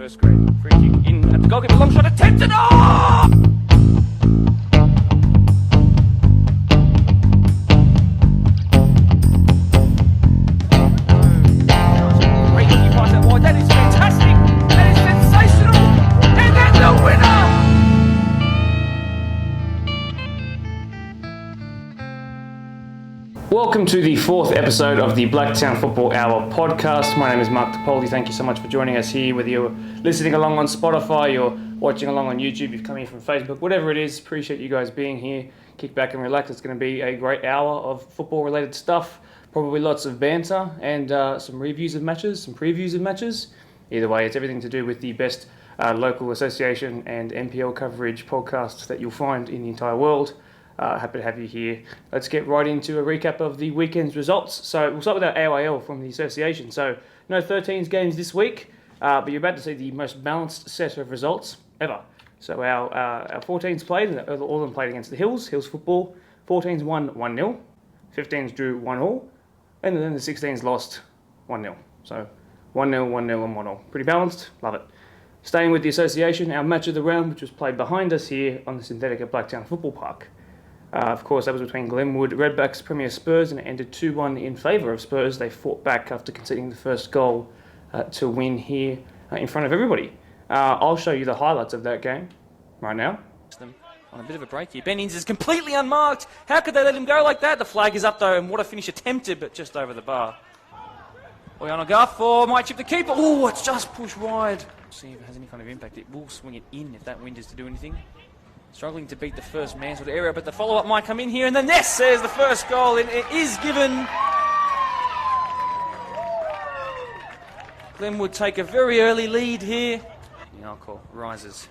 first grade. Free kick in at the goalkeeper. Long shot attempted. Oh! Great kick pass out wide. That is fantastic. That is sensational. And then the winner. Welcome to the fourth episode of the Blacktown Football Hour podcast. My name is Mark DePoldi. Thank you so much for joining us here, whether you're listening along on Spotify, you're watching along on YouTube, you've come in from Facebook, whatever it is. Appreciate you guys being here. Kick back and relax. It's going to be a great hour of football-related stuff. Probably lots of banter and some reviews of matches, some previews of matches. Either way, it's everything to do with the best local association and NPL coverage podcasts that you'll find in the entire world. Happy to have you here. Let's get right into a recap of the weekend's results. So we'll start with our AIL from the association. So no 13s games this week, but you're about to see the most balanced set of results ever. So our 14s played, all of them played against the Hills football. 14s won 1-0, 15s drew 1-1, and then the 16s lost 1-0. So 1-0, 1-0, and 1-1. Pretty balanced, love it. Staying with the association, our match of the round, which was played behind us here on the synthetic at Blacktown Football Park. Of course, that was between Glenwood Redbacks, Premier Spurs, and it ended 2-1 in favour of Spurs. They fought back after conceding the first goal to win here in front of everybody. I'll show you the highlights of that game right now. On a bit of a break here. Ben Inns is completely unmarked. How could they let him go like that? The flag is up though, and what a finish attempted, but just over the bar. Oyana Garfor might chip the keeper. Oh, it's just pushed wide. See if it has any kind of impact. It will swing it in if that wind is to do anything. Struggling to beat the first man sort of area, but the follow-up might come in here, and the Ness says the first goal, and it is given. Glenwood take a very early lead here. The Alcor rises.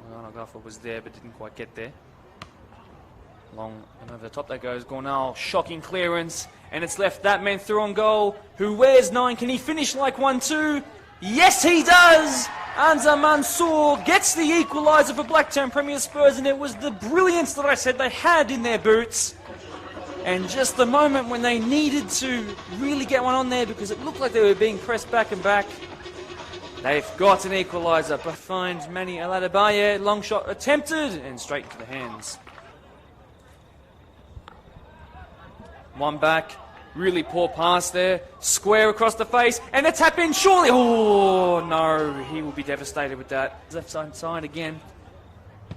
Oyana Garfor was there, but didn't quite get there. Long and over the top that goes Gornal, shocking clearance, and it's left that man through on goal, who wears 9. Can he finish like 1-2? Yes, he does! Anza Mansour gets the equaliser for Blacktown Premier Spurs, and it was the brilliance that I said they had in their boots. And just the moment when they needed to really get one on there, because it looked like they were being pressed back and back, they've got an equaliser behind Manny Aladabaye. Long shot attempted and straight into the hands. One back. Really poor pass there. Square across the face. And a tap in, surely. Oh, no. He will be devastated with that. Left side again.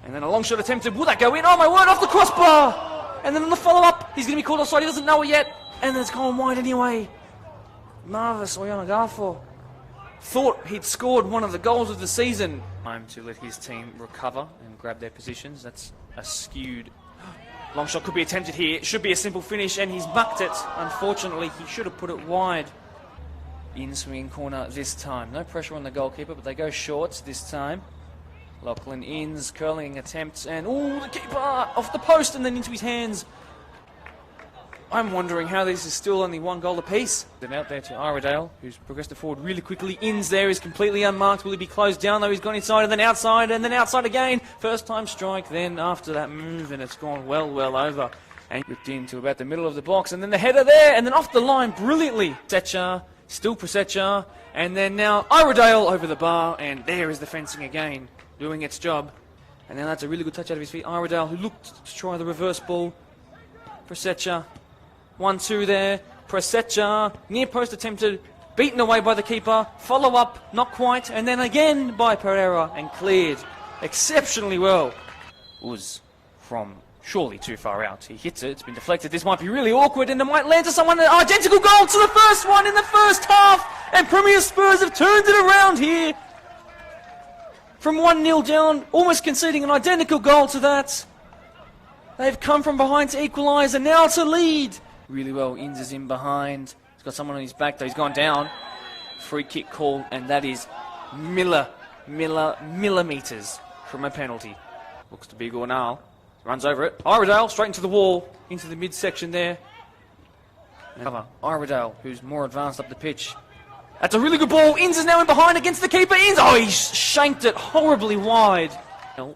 And then a long shot attempted. Will that go in? Oh, my word, off the crossbar. And then on the follow-up, he's going to be called offside. He doesn't know it yet. And then it's gone wide anyway. Marvellous, Oyana Garfor. Thought he'd scored one of the goals of the season. Time to let his team recover and grab their positions. That's a skewed... Long shot could be attempted here. It should be a simple finish, and he's mucked it. Unfortunately, he should have put it wide. In swinging corner this time. No pressure on the goalkeeper, but they go short this time. Lachlan Inns, curling attempts, and oh, the keeper off the post and then into his hands. I'm wondering how this is still only 1 goal apiece. Then out there to Iredale, who's progressed forward really quickly. Inns there is completely unmarked. Will he be closed down though? He's gone inside and then outside again. First time strike, then after that move, and it's gone well over. And whipped into about the middle of the box, and then the header there, and then off the line brilliantly. Presetcha, still Presetcha, and then now Iredale over the bar, and there is the fencing again, doing its job. And then that's a really good touch out of his feet. Iredale, who looked to try the reverse ball. Presetcha. 1-2 there. Presetcha, near post attempted, beaten away by the keeper. Follow up, not quite, and then again by Pereira and cleared exceptionally well. Uz from surely too far out. He hits it, it's been deflected. This might be really awkward, and it might land to someone. An identical goal to the first one in the first half, and Premier Spurs have turned it around here. From 1-0 down, almost conceding an identical goal to that. They've come from behind to equalise and now to lead. Really well, Inns is in behind. He's got someone on his back though, he's gone down. Free kick call, and that is millimetres from a penalty. Looks to be Gornal. Runs over it. Iredale straight into the wall, into the midsection there. And Iredale, who's more advanced up the pitch. That's a really good ball. Inns is now in behind against the keeper. Inns, oh, he shanked it horribly wide. And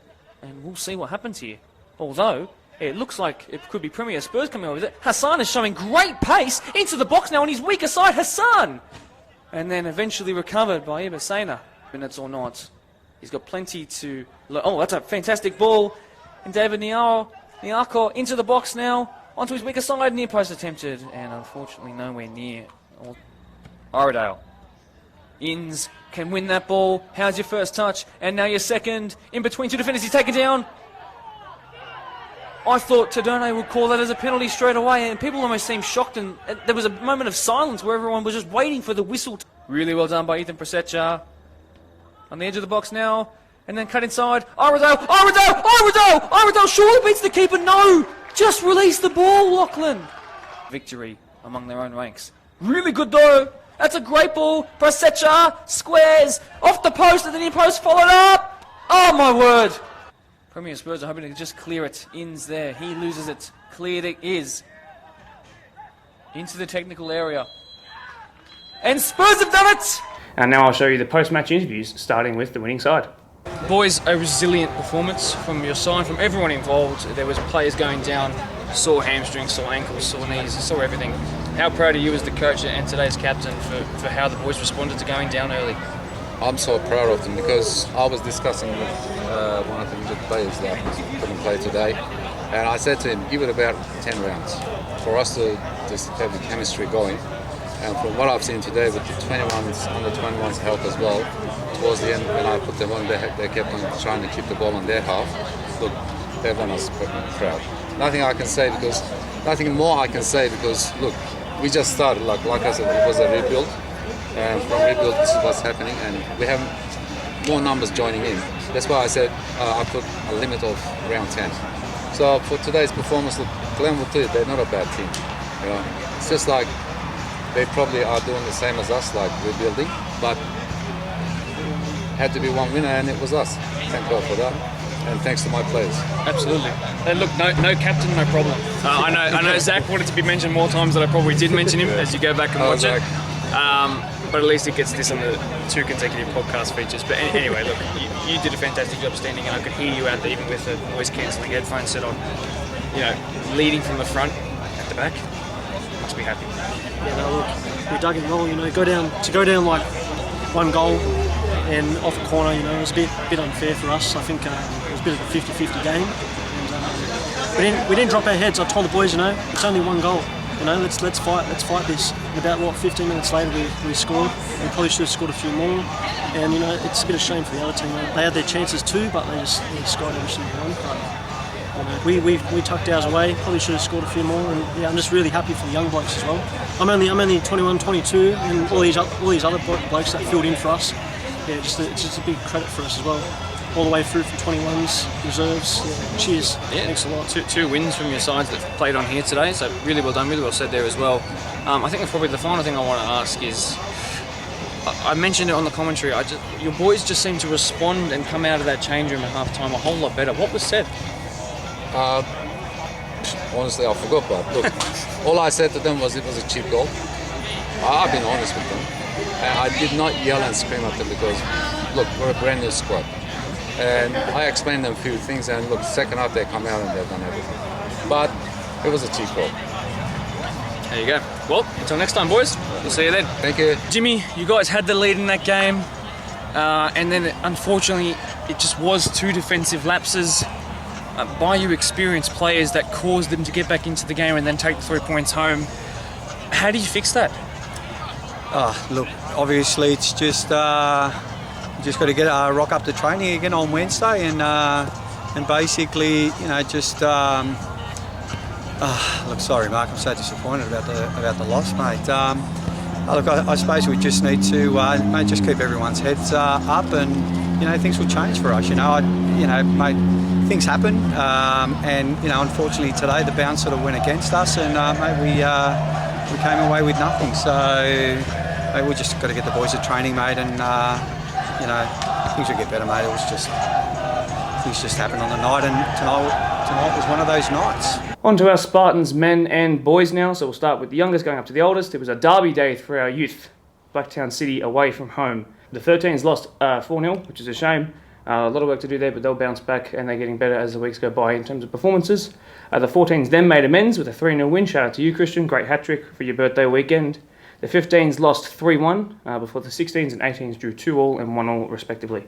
we'll see what happens here. Although, it looks like it could be Premier Spurs coming over with it. Hassan is showing great pace into the box now on his weaker side. Hassan! And then eventually recovered by Ibasena. minutes or not. He's got plenty to... Oh, that's a fantastic ball. And David Nyarko into the box now. Onto his weaker side. Near post attempted. And unfortunately nowhere near. Oradale. Inns can win that ball. How's your first touch? And now your second. In between two defenders. He's taken down. I thought Tadone would call that as a penalty straight away. And people almost seemed shocked. And there was a moment of silence where everyone was just waiting for the whistle. Really well done by Ethan Prasetcha. On the edge of the box now. And then cut inside. Oradale surely beats the keeper. No! Just release the ball, Lachlan. Victory among their own ranks. Really good though. That's a great ball. Prasetcha squares off the post and the near post followed up. Oh my word. Premier Spurs are hoping to just clear it. Inns there. He loses it. Cleared it is. Into the technical area. And Spurs have done it! And now I'll show you the post-match interviews, starting with the winning side. Boys, a resilient performance from your side, from everyone involved. There was players going down, sore hamstrings, sore ankles, sore knees, sore everything. How proud are you as the coach and today's captain for how the boys responded to going down early? I'm so proud of them because I was discussing with one of the injured players that couldn't play today, and I said to him, give it about 10 rounds for us to just have the chemistry going. And from what I've seen today with the 21s, under 21s help as well, towards the end when I put them on, they kept on trying to keep the ball on their half. Look, they've done us proud. Nothing more I can say because look, we just started. Like I said, it was a rebuild, and from rebuild this is what's happening, and we have more numbers joining in. That's why I said I put a limit of round 10. So for today's performance, look, Glenwood too, they're not a bad team. You know, it's just like they probably are doing the same as us, like rebuilding, but had to be one winner, and it was us. Thank God for that, and thanks to my players. Absolutely. Look, no captain, no problem. I know Zach wanted to be mentioned more times than I probably did mention him as you go back and watch it. But at least he gets this on the 2 consecutive podcast features. But anyway, look, you did a fantastic job standing, and I could hear you out there even with the noise-cancelling headphones set on. You know, leading from the front at the back. Must be happy. Yeah, no, look, we dug it well. You know, go down like 1 goal and off a corner. You know, it was a bit unfair for us. I think it was a bit of a 50-50 game. And, we didn't drop our heads. I told the boys, you know, it's only 1 goal. You know, let's fight this. And about 15 minutes later we scored. We probably should have scored a few more. And you know, it's a bit of a shame for the other team. They had their chances too, but they scored every single one. But, you know, we tucked ours away. Probably should have scored a few more. And yeah, I'm just really happy for the young blokes as well. I'm only 21, 22, and all these other blokes that filled in for us. Yeah, it's just a big credit for us as well. All the way through from 21s, reserves. Yeah, cheers. Yeah, thanks a lot. Two wins from your sides that played on here today, so really well done, really well said there as well. I think probably the final thing I want to ask is, I mentioned it on the commentary, your boys just seem to respond and come out of that change room at half time a whole lot better. What was said? Honestly, I forgot, but look, all I said to them was it was a cheap goal. I've been honest with them. And I did not yell and scream at them because, look, we're a brand new squad. And I explained them a few things, and look, second half they come out and they've done everything. But it was a cheap goal. There you go. Well, until next time, boys. We'll see you then. Thank you. Jimmy, you guys had the lead in that game. And then, unfortunately, it just was 2 defensive lapses by you experienced players that caused them to get back into the game and then take the 3 points home. How do you fix that? Look, obviously it's just got to get rock up to training again on Wednesday and basically, you know, just look, sorry, Mark, I'm so disappointed about the loss, mate. Look, I suppose we just need to mate, just keep everyone's heads up, and you know, things will change for us. You know, mate, things happen, and you know, unfortunately today the bounce sort of went against us, and mate, we came away with nothing. So mate, we just got to get the boys at training, mate, and you know, things will get better, mate. It was just things just happened on the night, and tonight was one of those nights. On to our Spartans men and boys now. So we'll start with the youngest going up to the oldest. It was a derby day for our youth. Blacktown City away from home. The 13s lost 4-0, which is a shame. A lot of work to do there, but they'll bounce back and they're getting better as the weeks go by in terms of performances. The 14s then made amends with a 3-0 win. Shout out to you, Christian. Great hat-trick for your birthday weekend. The 15s lost 3-1 before the 16s and 18s drew 2-2 and 1-1 respectively.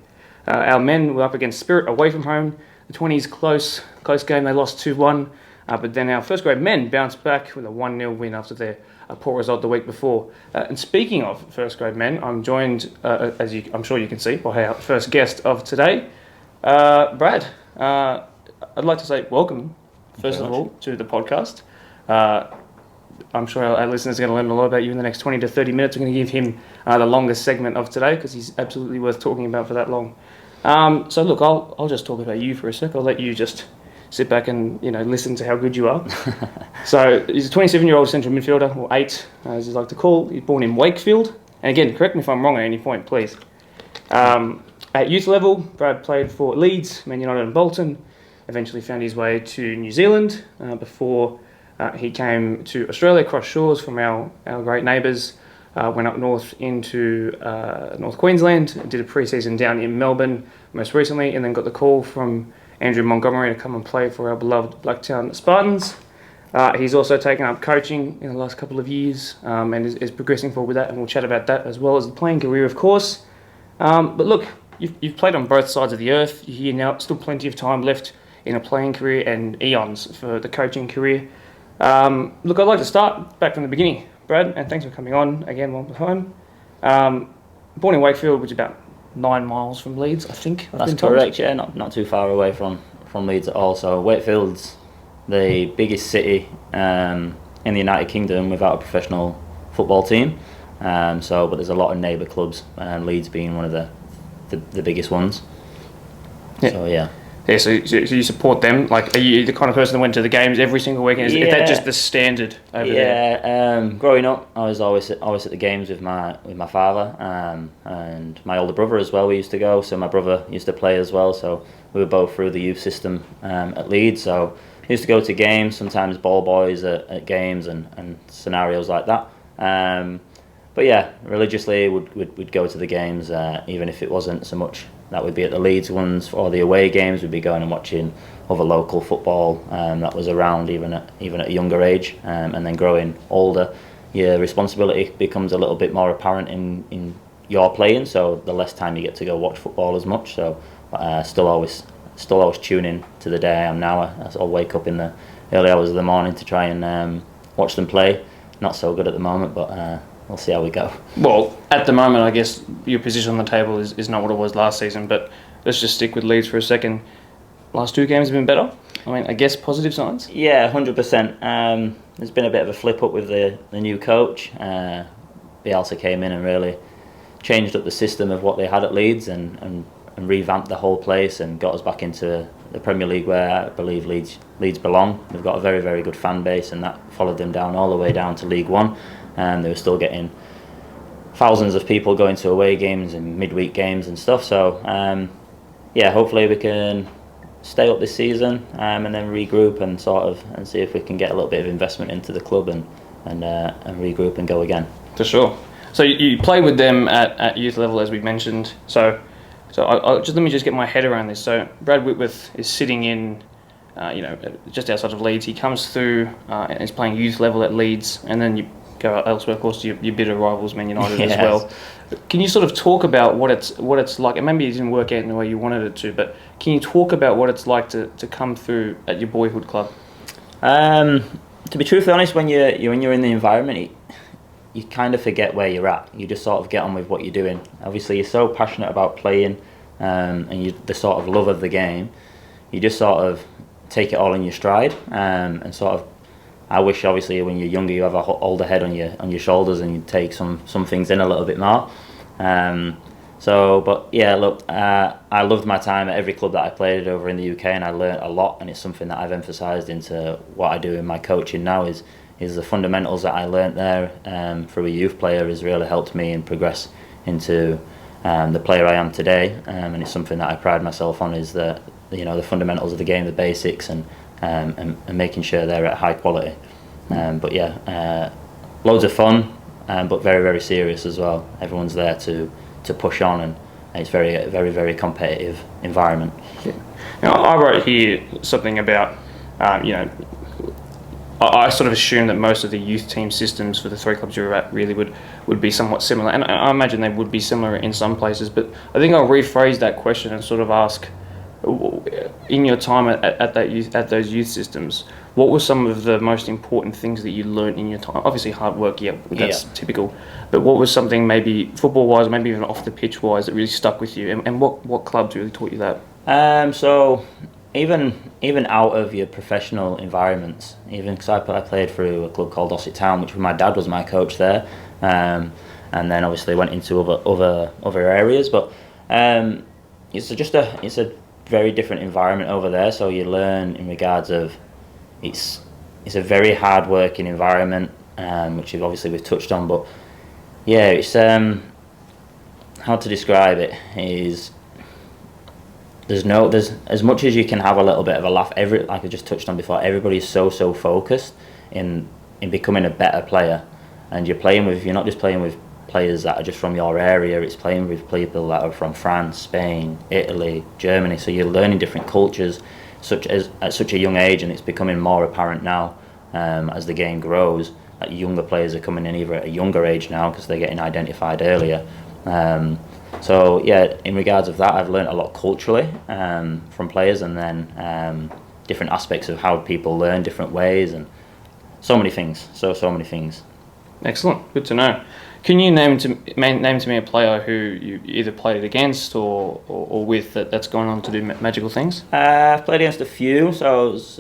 Our men were up against Spirit away from home. The 20s close game, they lost 2-1. But then our first grade men bounced back with a 1-0 win after their poor result the week before. And speaking of first grade men, I'm joined, I'm sure you can see, by our first guest of today, Brad. I'd like to say welcome, first of all, to the podcast. I'm sure our listeners are going to learn a lot about you in the next 20 to 30 minutes. We're going to give him the longest segment of today because he's absolutely worth talking about for that long. So look, I'll just talk about you for a sec. I'll let you just sit back and listen to how good you are. So he's a 27-year-old central midfielder, or 8, as you like to call. He's born in Wakefield. And again, correct me if I'm wrong at any point, please. At youth level, Brad played for Leeds, Man United and Bolton. Eventually found his way to New Zealand before he came to Australia, crossed shores from our great neighbours, went up north into North Queensland, did a pre-season down in Melbourne most recently, and then got the call from Andrew Montgomery to come and play for our beloved Blacktown Spartans. He's also taken up coaching in the last couple of years and is progressing forward with that, and we'll chat about that as well as the playing career, of course. But look, you've played on both sides of the earth. You're here now, still plenty of time left in a playing career and eons for the coaching career. Look, I'd like to start back from the beginning, Brad, and thanks for coming on again one more time. Born in Wakefield, which is about 9 miles from Leeds, I think. That's correct, yeah, not too far away from Leeds at all. So Wakefield's the biggest city in the United Kingdom without a professional football team. But there's a lot of neighbour clubs, and Leeds being one of the biggest ones. Yeah. So yeah. Yeah, so you support them? Like, are you the kind of person that went to the games every single weekend? Is that just the standard over there? Yeah, growing up, I was always at the games with my father and my older brother as well. We used to go, so my brother used to play as well. So we were both through the youth system at Leeds. So we used to go to games, sometimes ball boys at games and scenarios like that. But yeah, religiously we'd go to the games, even if it wasn't so much that would be at the Leeds ones or the away games. We'd be going and watching other local football that was around even at a younger age, and then growing older, your responsibility becomes a little bit more apparent in your playing. So the less time you get to go watch football as much. So still always tune in to the day I am now. I'll wake up in the early hours of the morning to try and watch them play. Not so good at the moment, but we'll see how we go. Well, at the moment, I guess your position on the table is not what it was last season, but let's just stick with Leeds for a second. Last 2 games have been better. I mean, I guess positive signs? Yeah, 100%. There's been a bit of a flip up with the new coach. Bielsa came in and really changed up the system of what they had at Leeds and revamped the whole place and got us back into the Premier League, where I believe Leeds belong. They've got a very, very good fan base, and that followed them down all the way down to League One. And they were still getting thousands of people going to away games and midweek games and stuff. So hopefully we can stay up this season and then regroup and see if we can get a little bit of investment into the club and regroup and go again. For sure. So you play with them at youth level, as we mentioned. So I'll let me just get my head around this. So Brad Whitworth is sitting in, just outside of Leeds. He comes through and is playing youth level at Leeds, and then you go elsewhere, of course, to your bitter rivals, Man United as well. Can you sort of talk about what it's like? And maybe it didn't work out in the way you wanted it to, but can you talk about what it's like to come through at your boyhood club? To be truthfully honest, when you're in the environment, you kind of forget where you're at. You just sort of get on with what you're doing. Obviously, you're so passionate about playing, and the sort of love of the game. You just sort of take it all in your stride, and sort of. I wish, obviously, when you're younger, you have a older head on your shoulders and you take some things in a little bit more. But yeah, look, I loved my time at every club that I played over in the UK, and I learnt a lot. And it's something that I've emphasised into what I do in my coaching now. Is the fundamentals that I learnt there through a youth player has really helped me and progress into the player I am today. And it's something that I pride myself on, is the fundamentals of the game, the basics, and making sure they're at high quality. Loads of fun, but very, very serious as well. Everyone's there to push on, and it's very, very, very competitive environment. Yeah. Now, I wrote here something about I sort of assume that most of the youth team systems for the 3 clubs you were at really would be somewhat similar, and I imagine they would be similar in some places. But I think I'll rephrase that question and sort of ask, in your time at those youth systems, what were some of the most important things that you learned in your time? Obviously, hard work, that's typical. But what was something maybe football-wise, maybe even off the pitch-wise, that really stuck with you? And what clubs really taught you that? So even out of your professional environments, even because I played through a club called Ossett Town, which my dad was my coach there, and then obviously went into other areas. But it's a very different environment over there. So you learn in regards of it's a very hard working environment, which we've touched on. But yeah, it's how to describe it is. There's as much as you can have a little bit of a laugh. Like I just touched on before, everybody's so focused in becoming a better player, and you're not just playing with players that are just from your area. It's playing with people that are from France, Spain, Italy, Germany. So you're learning different cultures, at such a young age, and it's becoming more apparent now as the game grows. That younger players are coming in either at a younger age now because they're getting identified earlier. So yeah, in regards of that, I've learned a lot culturally from players, and then different aspects of how people learn different ways, and so many things. So many things. Excellent, good to know. Can you name to me a player who you either played against or with that's gone on to do magical things? I've played against a few. So I was,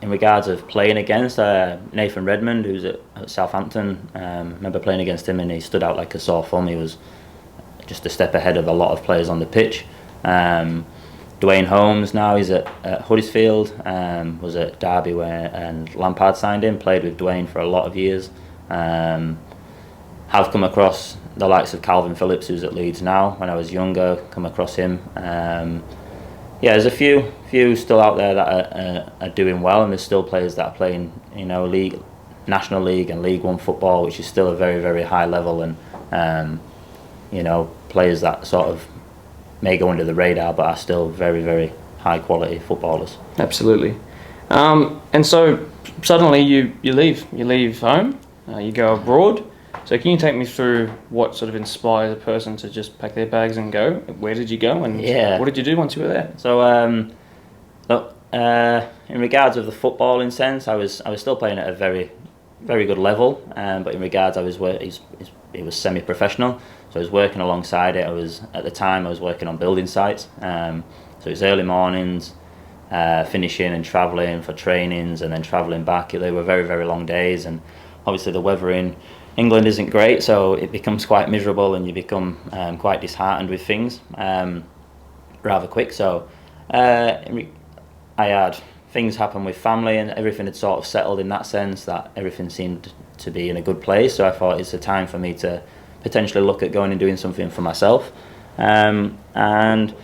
in regards of playing against Nathan Redmond, who's at Southampton. I remember playing against him, and he stood out like a sore thumb. He was just a step ahead of a lot of players on the pitch. Dwayne Holmes now, he's at Huddersfield, was at Derby and Lampard signed him, played with Dwayne for a lot of years. Have come across the likes of Calvin Phillips, who's at Leeds now. When I was younger, come across him. There's a few still out there that are doing well, and there's still players that are playing, league, National League and League One football, which is still a very, very high level, and players that sort of may go under the radar but are still very, very high quality footballers. Absolutely. And so suddenly you leave home, you go abroad. So can you take me through what sort of inspires a person to just pack their bags and go? Where did you go, and what did you do once you were there? So in regards of the footballing sense, I was still playing at a very, very good level, but in regards it was semi-professional, so I was working alongside it. At the time I was working on building sites, so it was early mornings, finishing and travelling for trainings, and then travelling back. They were very, very long days, and obviously the weather in England isn't great, so it becomes quite miserable, and you become quite disheartened with things rather quick. So I had things happen with family, and everything had sort of settled in that sense, that everything seemed to be in a good place. So I thought it's a time for me to potentially look at going and doing something for myself. And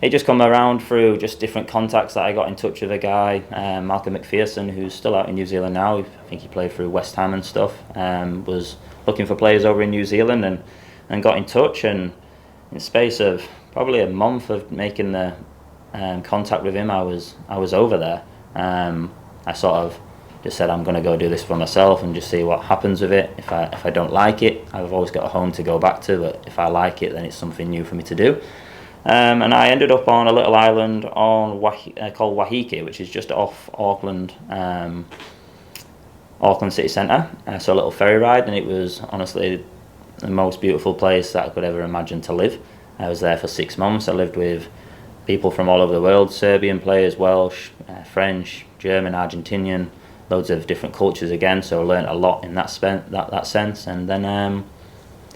it just come around through just different contacts that I got in touch with a guy, Malcolm McPherson, who's still out in New Zealand now. I think he played through West Ham and stuff. Was looking for players over in New Zealand, and got in touch, and in the space of probably a month of making the contact with him, I was over there. I sort of just said, I'm going to go do this for myself and just see what happens with it. If I don't like it, I've always got a home to go back to, but if I like it, then it's something new for me to do. And I ended up on a little island called Wahiki, which is just off Auckland city centre. So a little ferry ride, and it was honestly the most beautiful place that I could ever imagine to live. I was there for 6 months. I lived with people from all over the world, Serbian players, Welsh, French, German, Argentinian, loads of different cultures again, so I learnt a lot in that sense. And then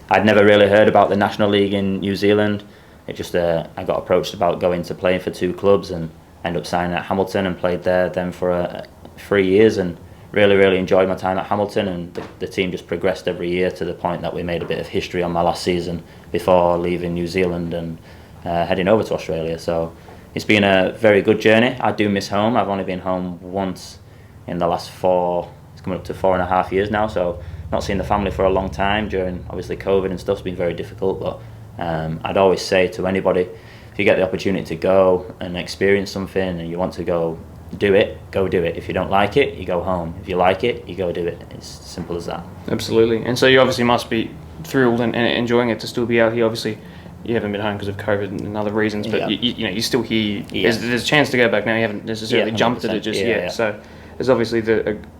I'd never really heard about the National League in New Zealand. It just I got approached about going to playing for 2 clubs, and ended up signing at Hamilton and played there then for 3 years, and really, really enjoyed my time at Hamilton. And the team just progressed every year to the point that we made a bit of history on my last season before leaving New Zealand and heading over to Australia. So it's been a very good journey. I do miss home. I've only been home once in the last it's coming up to 4.5 years now, so not seen the family for a long time. During obviously COVID and stuff's been very difficult, but I'd always say to anybody, if you get the opportunity to go and experience something and you want to go do it, go do it. If you don't like it, you go home. If you like it, you go do it. It's simple as that. Absolutely. And so you obviously must be thrilled and enjoying it to still be out here. Obviously, you haven't been home because of COVID and other reasons, but you're still here. Yeah. There's a chance to go back now. You haven't necessarily jumped at it just yet. Yeah. So there's obviously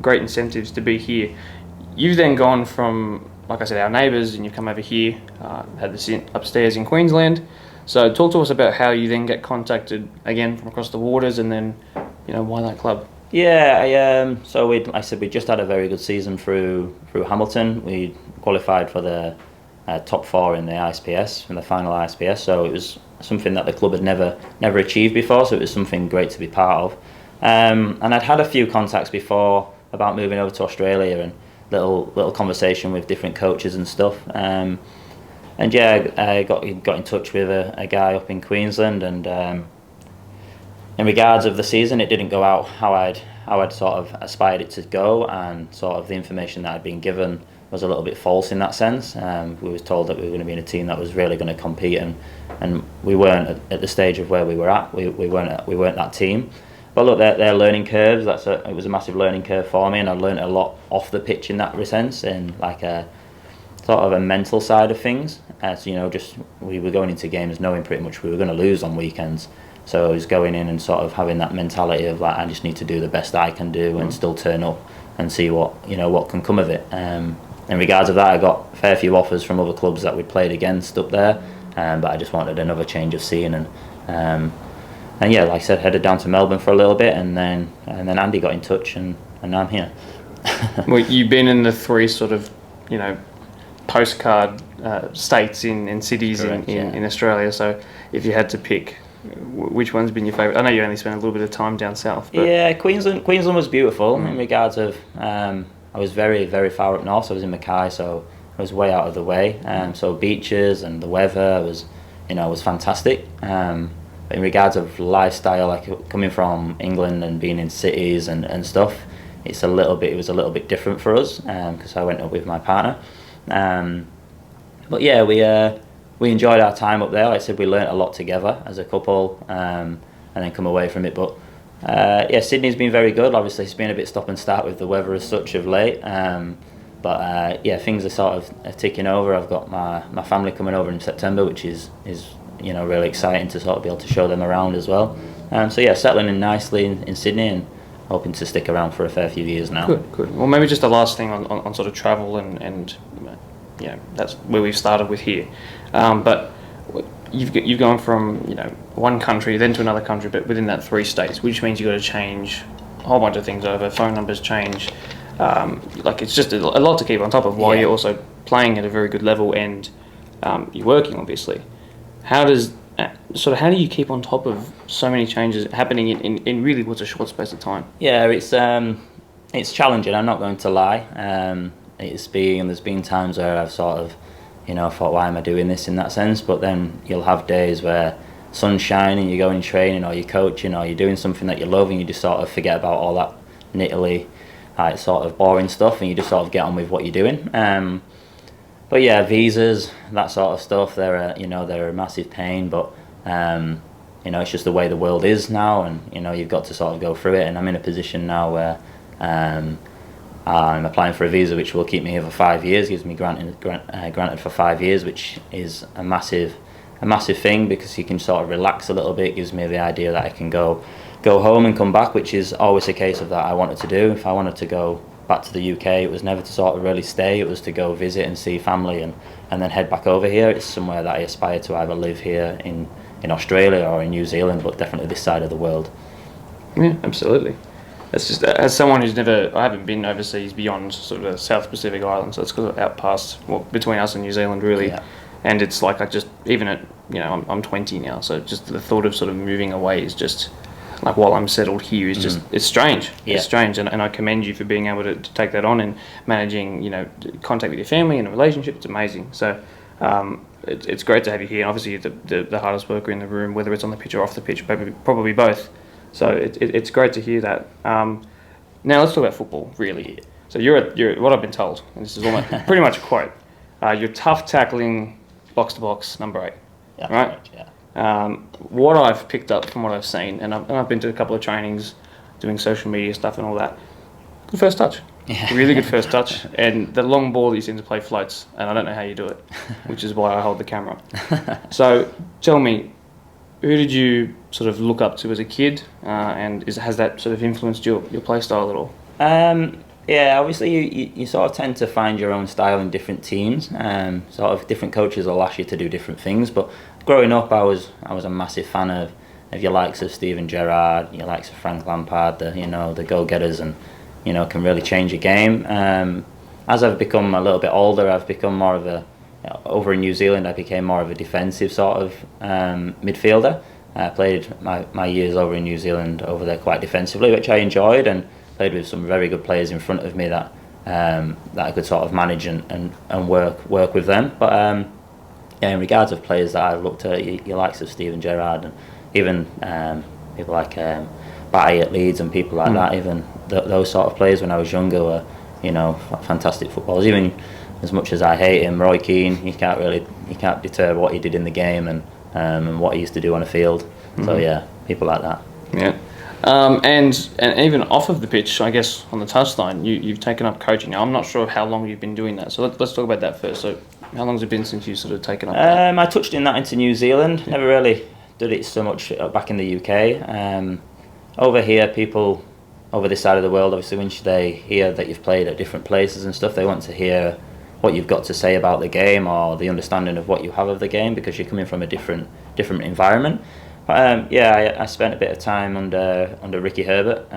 great incentives to be here. You've then gone from, like I said, our neighbours, and you've come over here, had this upstairs in Queensland. So talk to us about how you then get contacted again from across the waters, and then, why that club? Yeah, so like I said, we just had a very good season through Hamilton. We qualified for the top 4 in the ISPS, in the final ISPS. So it was something that the club had never achieved before. So it was something great to be part of. And I'd had a few contacts before about moving over to Australia, and little conversation with different coaches and stuff. And yeah, I got in touch with a guy up in Queensland, and in regards of the season, it didn't go out how I'd sort of aspired it to go, and sort of the information that I'd been given was a little bit false in that sense. We was told that we were going to be in a team that was really going to compete, and we weren't at the stage of where we were at. We weren't that team. But look, their learning curves. It was a massive learning curve for me, and I learned a lot off the pitch in that sense, in like a sort of a mental side of things. So just we were going into games knowing pretty much we were going to lose on weekends. So I was going in and sort of having that mentality of like, I just need to do the best I can do and still turn up and see what can come of it. In regards of that, I got a fair few offers from other clubs that we'd played against up there, but I just wanted another change of scene, and yeah, like I said, headed down to Melbourne for a little bit, and then Andy got in touch, and now I'm here. Well, you've been in the 3 sort of, postcard states in cities. Correct, in Australia. So if you had to pick, which one's been your favourite? I know you only spent a little bit of time down south. But yeah, Queensland was beautiful in regards of. I was very, very far up north. So I was in Mackay, so I was way out of the way. So beaches and the weather was fantastic. But in regards of lifestyle, like coming from England and being in cities and stuff, it was a little bit different for us, because I went up with my partner. But yeah, we enjoyed our time up there. Like I said, we learnt a lot together as a couple, and then come away from it. But yeah, Sydney's been very good. Obviously, it's been a bit stop and start with the weather as such of late. But yeah, things are sort of ticking over. I've got my family coming over in September, which is really exciting to sort of be able to show them around as well. So yeah, settling in nicely in Sydney, and hoping to stick around for a fair few years now. Good. Well, maybe just the last thing on sort of travel and that's where we've started with here. But you've gone from one country then to another country, but within that 3 states, which means you've got to change a whole bunch of things over. Phone numbers change. Like it's just a lot to keep on top of while you're also playing at a very good level, and you're working obviously. How do you keep on top of so many changes happening in really what's a short space of time? Yeah, it's challenging. I'm not going to lie. There's been times where I've sort of, thought, why am I doing this in that sense? But then you'll have days where sun's shining, you're going training, or you're coaching, or you're doing something that you love, and you just sort of forget about all that nittily, sort of boring stuff, and you just sort of get on with what you're doing. But yeah, visas, that sort of stuff, they're a massive pain, but it's just the way the world is now, and you've got to sort of go through it. And I'm in a position now where I'm applying for a visa which will keep me here for 5 years, gives me granted for 5 years, which is a massive thing, because you can sort of relax a little bit. It gives me the idea that I can go home and come back, which is always a case of that I wanted to do. If I wanted to go back to the UK, it was never to sort of really stay, it was to go visit and see family, and then head back over here. It's somewhere that I aspire to either live here in Australia or in New Zealand, but definitely this side of the world. Yeah, absolutely. It's just, as someone I haven't been overseas beyond sort of the South Pacific Islands, so it's out past, between us and New Zealand really. Yeah. And it's like I'm 20 now, so just the thought of sort of moving away is just, like, while I'm settled here is just, it's strange. Yeah. It's strange, and I commend you for being able to take that on and managing, contact with your family and a relationship. It's amazing. So it's great to have you here, and obviously you're the hardest worker in the room, whether it's on the pitch or off the pitch, probably both. So it's great to hear that. Now let's talk about football, really. So you're what I've been told, and this is almost pretty much a quote. You're tough tackling, box to box, number 8. Yeah, right? Yeah. What I've picked up from what I've seen, and I've been to a couple of trainings doing social media stuff and all that. Good first touch. Yeah. Really good first touch. And the long ball that you seem to play floats, and I don't know how you do it, which is why I hold the camera. So tell me, who did you sort of look up to as a kid, and has that sort of influenced your play style at all? Yeah, obviously you sort of tend to find your own style in different teams. Sort of different coaches will ask you to do different things. But growing up, I was a massive fan of your likes of Steven Gerrard, your likes of Frank Lampard, the go-getters, and can really change a game. As I've become a little bit older, I've become more of over in New Zealand, I became more of a defensive sort of midfielder. I played my years over in New Zealand over there quite defensively, which I enjoyed, and played with some very good players in front of me that I could sort of manage and work with them. But in regards of players that I looked at, your likes of Steven Gerrard, and even people like Batty at Leeds and people like that, even those sort of players when I was younger were fantastic footballers. Even as much as I hate him, Roy Keane, you can't deter what he did in the game and what he used to do on a field. So yeah, people like that. Yeah. And even off of the pitch, I guess on the touchline, you've taken up coaching. Now, I'm not sure how long you've been doing that, so let's talk about that first. So how long has it been since you've sort of taken up that? I touched in that into New Zealand. Never really did it so much back in the UK. Over here, people over this side of the world, obviously, when they hear that you've played at different places and stuff, they want to hear what you've got to say about the game or the understanding of what you have of the game, because you're coming from a different environment. But I spent a bit of time under Ricky Herbert,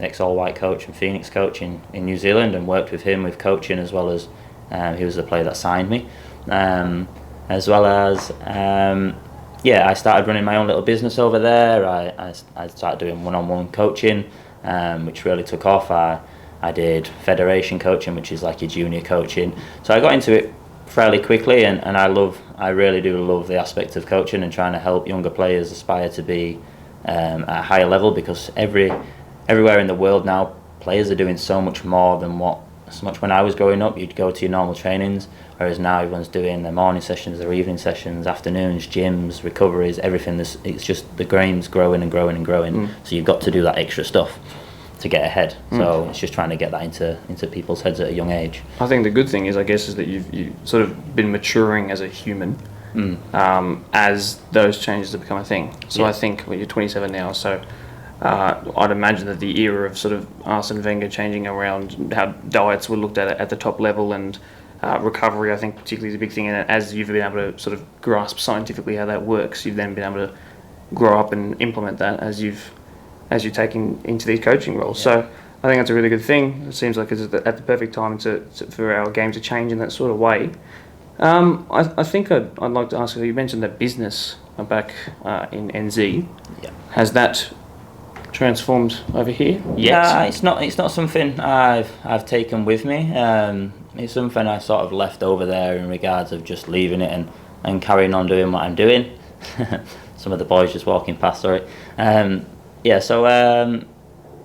ex-All-White coach and Phoenix coach in New Zealand, and worked with him with coaching, as well as he was the player that signed me, as well as I started running my own little business over there. I started doing one-on-one coaching, which really took off. I did federation coaching, which is like your junior coaching. So I got into it fairly quickly, and I really do love the aspect of coaching and trying to help younger players aspire to be at a higher level, because everywhere in the world now, players are doing so much more than so much when I was growing up. You'd go to your normal trainings, whereas now everyone's doing their morning sessions, their evening sessions, afternoons, gyms, recoveries, everything. It's just the game's growing and growing and growing. So you've got to do that extra stuff to get ahead. So it's just trying to get that into people's heads at a young age. I think the good thing is, I guess, is that you've sort of been maturing as a human as those changes have become a thing. So I think you're 27 now, so I'd imagine that the era of sort of Arsene Wenger changing around how diets were looked at the top level, and recovery, I think particularly is a big thing. And as you've been able to sort of grasp scientifically how that works, you've then been able to grow up and implement that as you've taken into these coaching roles. So I think that's a really good thing. It seems like it's at the perfect time for our game to change in that sort of way. I think I'd like to ask you, you mentioned that business back in NZ. Yeah. Has that transformed over here yet? Yeah, it's not something I've taken with me. It's something I sort of left over there in regards of just leaving it and carrying on doing what I'm doing. Some of the boys just walking past, sorry. It's sort of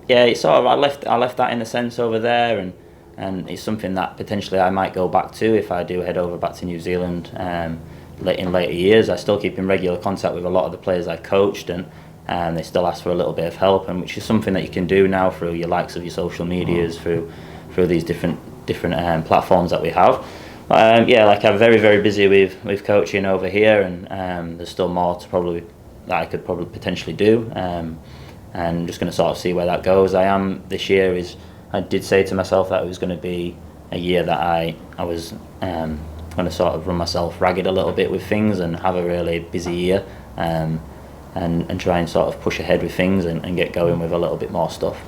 I left that in a sense over there, and it's something that potentially I might go back to if I do head over back to New Zealand in later years. I still keep in regular contact with a lot of the players I coached, and they still ask for a little bit of help, and which is something that you can do now through your likes of your social medias, through these different platforms that we have. I'm very, very busy with coaching over here, and there's still more that I could probably potentially do. And just going to sort of see where that goes. This year I did say to myself that it was going to be a year that I was going to sort of run myself ragged a little bit with things and have a really busy year, and try and sort of push ahead with things and get going with a little bit more stuff.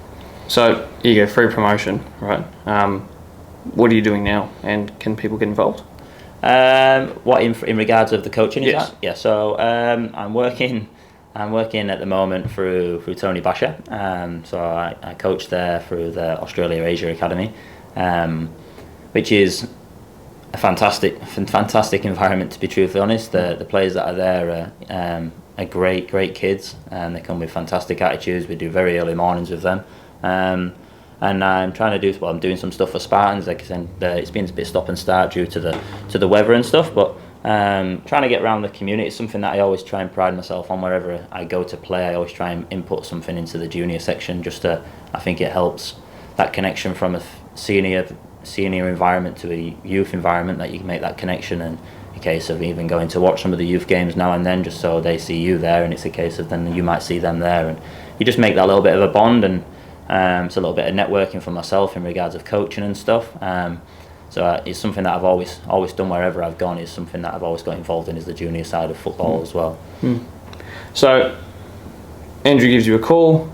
So you go free promotion, right? What are you doing now, and can people get involved? What in regards of the coaching? Yes. Is that? Yeah. So I'm working at the moment through Tony Basher. So I coach there through the Australia Asia Academy, which is a fantastic environment, to be truthfully honest. The players that are there are great kids, and they come with fantastic attitudes. We do very early mornings with them. And I'm trying to I'm doing some stuff for Spartans. Like I said, it's been a bit stop and start due to the weather and stuff, but trying to get around the community is something that I always try and pride myself on. Wherever I go to play, I always try and input something into the junior section. I think it helps that connection from a senior environment to a youth environment, that you can make that connection. And a case of even going to watch some of the youth games now and then, just so they see you there, and it's a case of then you might see them there, and you just make that little bit of a bond. And it's a little bit of networking for myself in regards of coaching and stuff. So it's something that I've always done wherever I've gone. Is something that I've always got involved in, is the junior side of football as well. So Andrew gives you a call.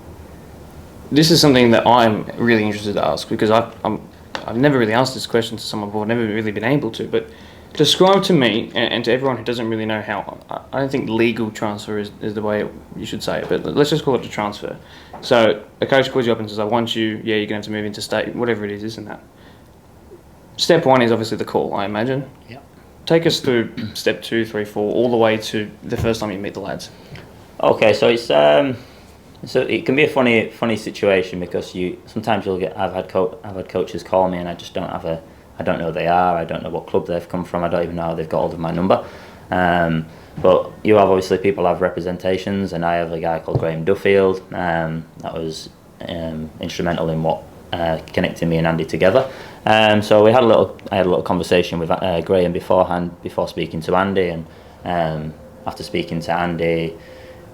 This is something that I'm really interested to ask, because I've never really asked this question to someone before. I've never really been able to. But describe to me and to everyone who doesn't really know how. I don't think legal transfer is the way you should say it, but let's just call it a transfer. So a coach calls you up and says, "I want you. Yeah, you're going to have to move into state, whatever it is, isn't that?" Step one is obviously the call, I imagine. Yeah. Take us through step 2, 3, 4, all the way to the first time you meet the lads. Okay, so it's so it can be a funny situation, because sometimes you'll get I've had coaches call me and I just don't know who they are. I don't know what club they've come from. I don't even know how they've got hold of my number. But you have, obviously, people have representations, and I have a guy called Graham Duffield that was instrumental in what connecting me and Andy together. So I had a little conversation with Graham beforehand, before speaking to Andy, and after speaking to Andy, it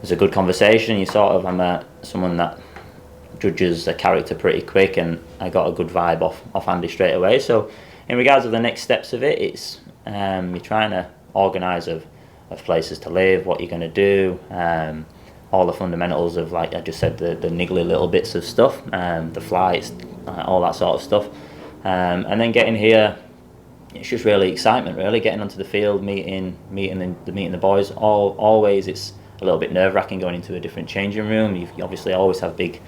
was a good conversation. I'm someone that judges a character pretty quick, and I got a good vibe off Andy straight away. So in regards of the next steps of it, it's you're trying to organise of places to live, what you're going to do, all the fundamentals of, like I just said, the niggly little bits of stuff, the flights, all that sort of stuff. And then getting here, it's just really excitement, really getting onto the field, meeting the boys. Always it's a little bit nerve-wracking going into a different changing room. You obviously always have big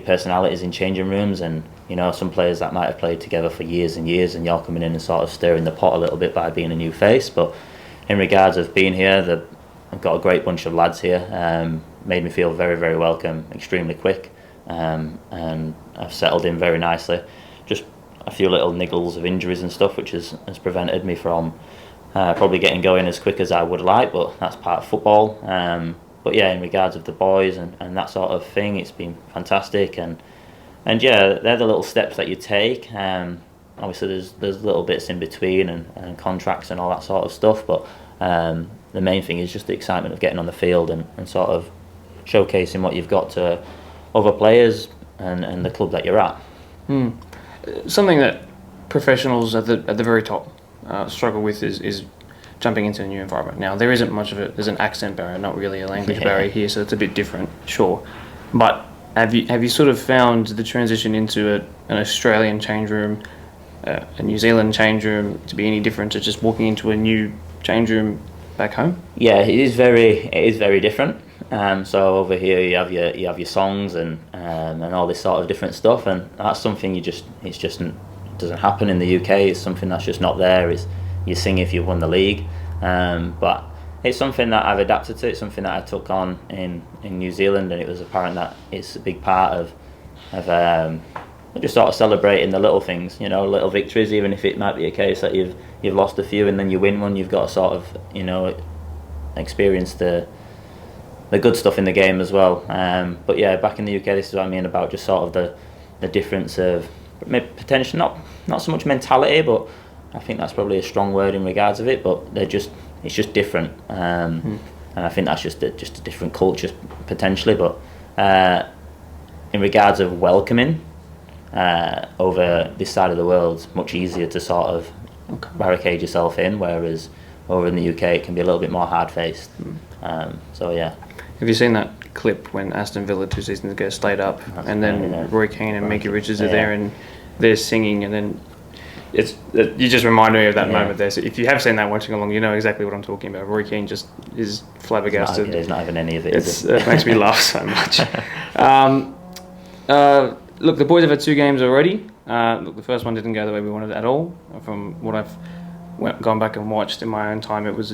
personalities in changing rooms, and some players that might have played together for years and years, and you're coming in and sort of stirring the pot a little bit by being a new face. But in regards of being here, I've got a great bunch of lads here. Made me feel very, very welcome, extremely quick, and I've settled in very nicely. Just a few little niggles of injuries and stuff, which has prevented me from probably getting going as quick as I would like, but that's part of football. But yeah, in regards of the boys and that sort of thing, it's been fantastic, and yeah, they're the little steps that you take. Obviously there's little bits in between and contracts and all that sort of stuff, but the main thing is just the excitement of getting on the field and sort of showcasing what you've got to other players and the club that you're at. Something that professionals at the very top struggle with is jumping into a new environment. Now, there isn't much of it. There's an accent barrier, not really a language barrier here, so it's a bit different, sure. But have you sort of found the transition into an Australian change room, a New Zealand change room, to be any different to just walking into a new change room back home? Yeah, it is very different. So over here you have your songs and all this sort of different stuff, and that's something it doesn't happen in the UK. It's something that's just not there. You sing if you've won the league, but it's something that I've adapted to. It's something that I took on in New Zealand, and it was apparent that it's a big part of just sort of celebrating the little things, little victories, even if it might be a case that you've lost a few and then you win one. You've got to sort of experience the good stuff in the game as well. But yeah, back in the UK, this is what I mean about just sort of the difference of potential, not so much mentality, but I think that's probably a strong word in regards of it. But it's just different, and I think that's just a different culture potentially. But in regards of welcoming over this side of the world, it's much easier to sort of barricade yourself in, whereas over in the UK it can be a little bit more hard-faced. So yeah. Have you seen that clip when Aston Villa 2 seasons ago stayed up, and then Roy Keane and Mickey Richards are there and they're singing, and then you just remind me of that moment there. So if you have seen that watching along, you know exactly what I'm talking about. Roy Keane just is flabbergasted. There's not even any of it. It makes me laugh so much. Look, the boys have had 2 games already. Look, the first one didn't go the way we wanted at all. From what I've gone back and watched in my own time, it was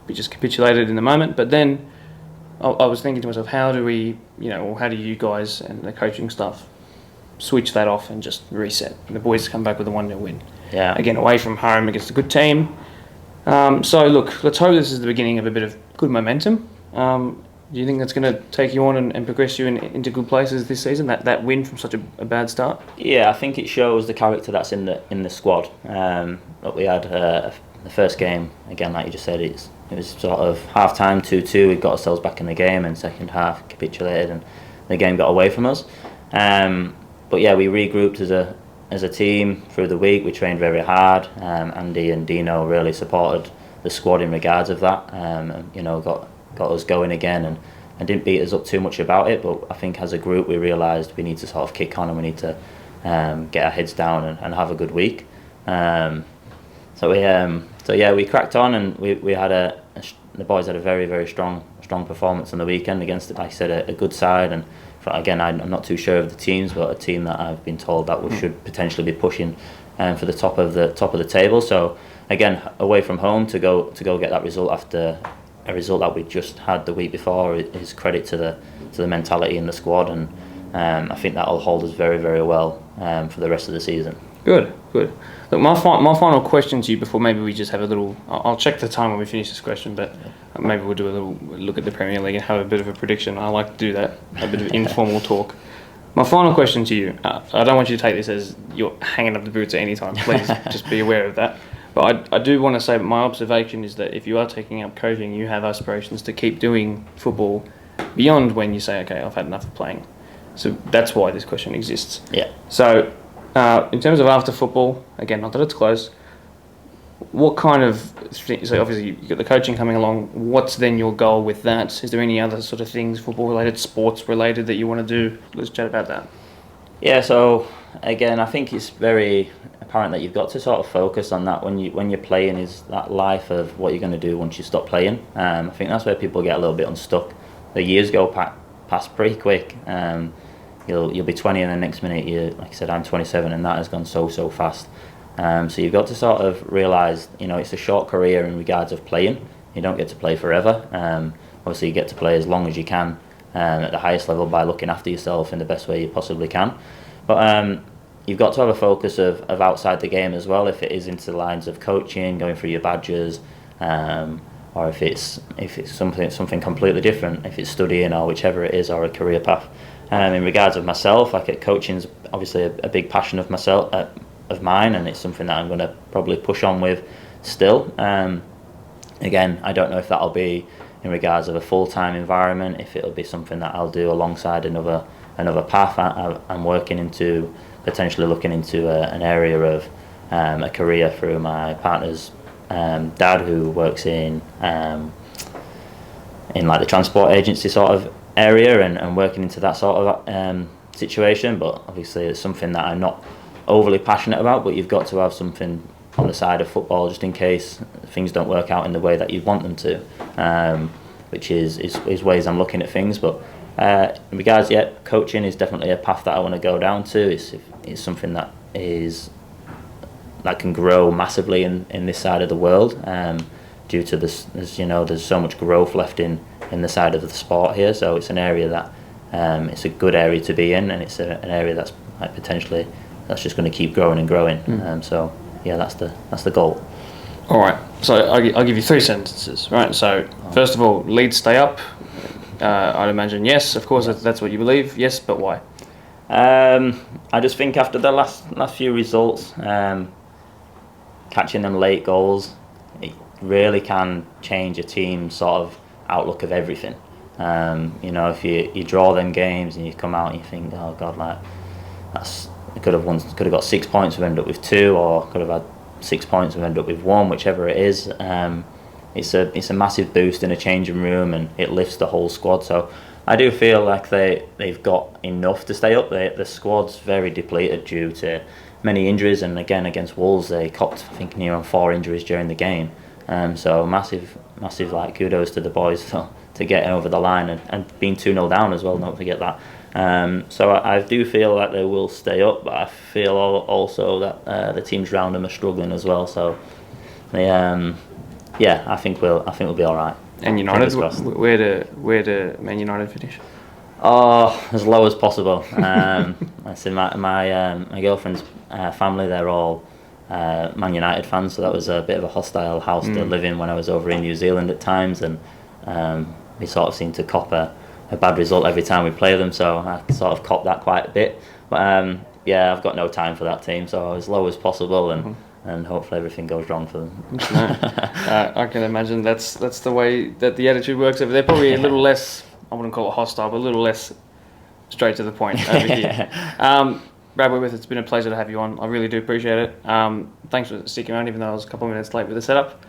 we just capitulated in the moment. But then I was thinking to myself, how do we, or how do you guys and the coaching staff switch that off and just reset? And the boys come back with a 1-0 win. Yeah. Again, away from home against a good team. So look, let's hope this is the beginning of a bit of good momentum. Do you think that's going to take you on and progress you into good places this season? That win from such a bad start. Yeah, I think it shows the character that's in the squad. Look, we had the first game again, like you just said. It was sort of half time 2-2. We got ourselves back in the game, and second half capitulated, and the game got away from us. But yeah, we regrouped as a team through the week. We trained very hard. Andy and Dino really supported the squad in regards of that. And, got us going again, and didn't beat us up too much about it. But I think as a group we realised we need to sort of kick on, and we need to get our heads down and have a good week. So we cracked on, and we had the boys had a very, very strong performance on the weekend against, like I said, a good side. And again, I'm not too sure of the teams, but a team that I've been told that we should potentially be pushing for the top of the table. So again, away from home to go get that result after a result that we just had the week before is credit to the mentality in the squad, and I think that'll hold us very, very well for the rest of the season. Good. Look, my final question to you before maybe we just have a little. I'll check the time when we finish this question, but maybe we'll do a little look at the Premier League and have a bit of a prediction. I like to do that, a bit of informal talk. My final question to you. I don't want you to take this as you're hanging up the boots at any time. Please just be aware of that. But I do want to say my observation is that if you are taking up coaching, you have aspirations to keep doing football beyond when you say, okay, I've had enough of playing. So that's why this question exists. Yeah. So in terms of after football, again, not that it's close, what kind of things, so obviously you've got the coaching coming along, what's then your goal with that? Is there any other sort of things, football related, sports related, that you want to do? Let's chat about that. Yeah, so again, I think it's very apparent that you've got to sort of focus on that when you're playing, is that life of what you're going to do once you stop playing. I think that's where people get a little bit unstuck. The years go past pretty quick. You'll be 20 and the next minute like I said, I'm 27, and that has gone so fast. So you've got to sort of realise, it's a short career in regards of playing. You don't get to play forever. Obviously you get to play as long as you can at the highest level by looking after yourself in the best way you possibly can. But you've got to have a focus of outside the game as well, if it is into the lines of coaching, going through your badges, or if it's something completely different, if it's studying or whichever it is, or a career path. In regards of myself, like coaching's obviously a big passion of mine, and it's something that I'm going to probably push on with still. Again, I don't know if that'll be in regards of a full-time environment, if it'll be something that I'll do alongside another path. I'm working into potentially looking into an area of a career through my partner's dad, who works in like the transport agency sort of area, and working into that sort of situation. But obviously it's something that I'm not overly passionate about, but you've got to have something on the side of football just in case things don't work out in the way that you want them to, which is ways I'm looking at things. But in regards, coaching is definitely a path that I want to go down to. It's something that can grow massively in this side of the world, due to this, there's so much growth left in the side of the sport here. So it's an area that it's a good area to be in, and it's an area that's like potentially that's just going to keep growing and growing. So yeah, that's the goal. All right. So I'll give you 3 sentences. Right. So first of all, Leeds stay up. I'd imagine yes. Of course, that's what you believe. Yes, but why? I just think after the last few results, catching them late goals, it really can change a team's sort of outlook of everything. If you draw them games and you come out and you think, oh God, like could have got 6 points, we've ended up with 2, or could have had 6 points, we've ended up with 1, whichever it is. It's a massive boost in a changing room, and it lifts the whole squad. So I do feel like they've got enough to stay up. The squad's very depleted due to many injuries, and again against Wolves they copped I think near on 4 injuries during the game. So massive like kudos to the boys to getting over the line and being 2-0 down as well. Don't forget that. So I do feel like they will stay up, but I feel also that the teams around them are struggling as well. So I think we'll be all right. And United, where do Man United finish? Oh, as low as possible. I see my girlfriend's family. They're all Man United fans, so that was a bit of a hostile house to live in when I was over in New Zealand at times, and we sort of seemed to cop a bad result every time we play them, so I sort of copped that quite a bit. But yeah, I've got no time for that team, so as low as possible, and hopefully everything goes wrong for them. I can imagine that's the way that the attitude works over there. Probably a little less, I wouldn't call it hostile, but a little less straight to the point over here. Brad Whitworth, it's been a pleasure to have you on. I really do appreciate it. Thanks for sticking around, even though I was a couple of minutes late with the setup.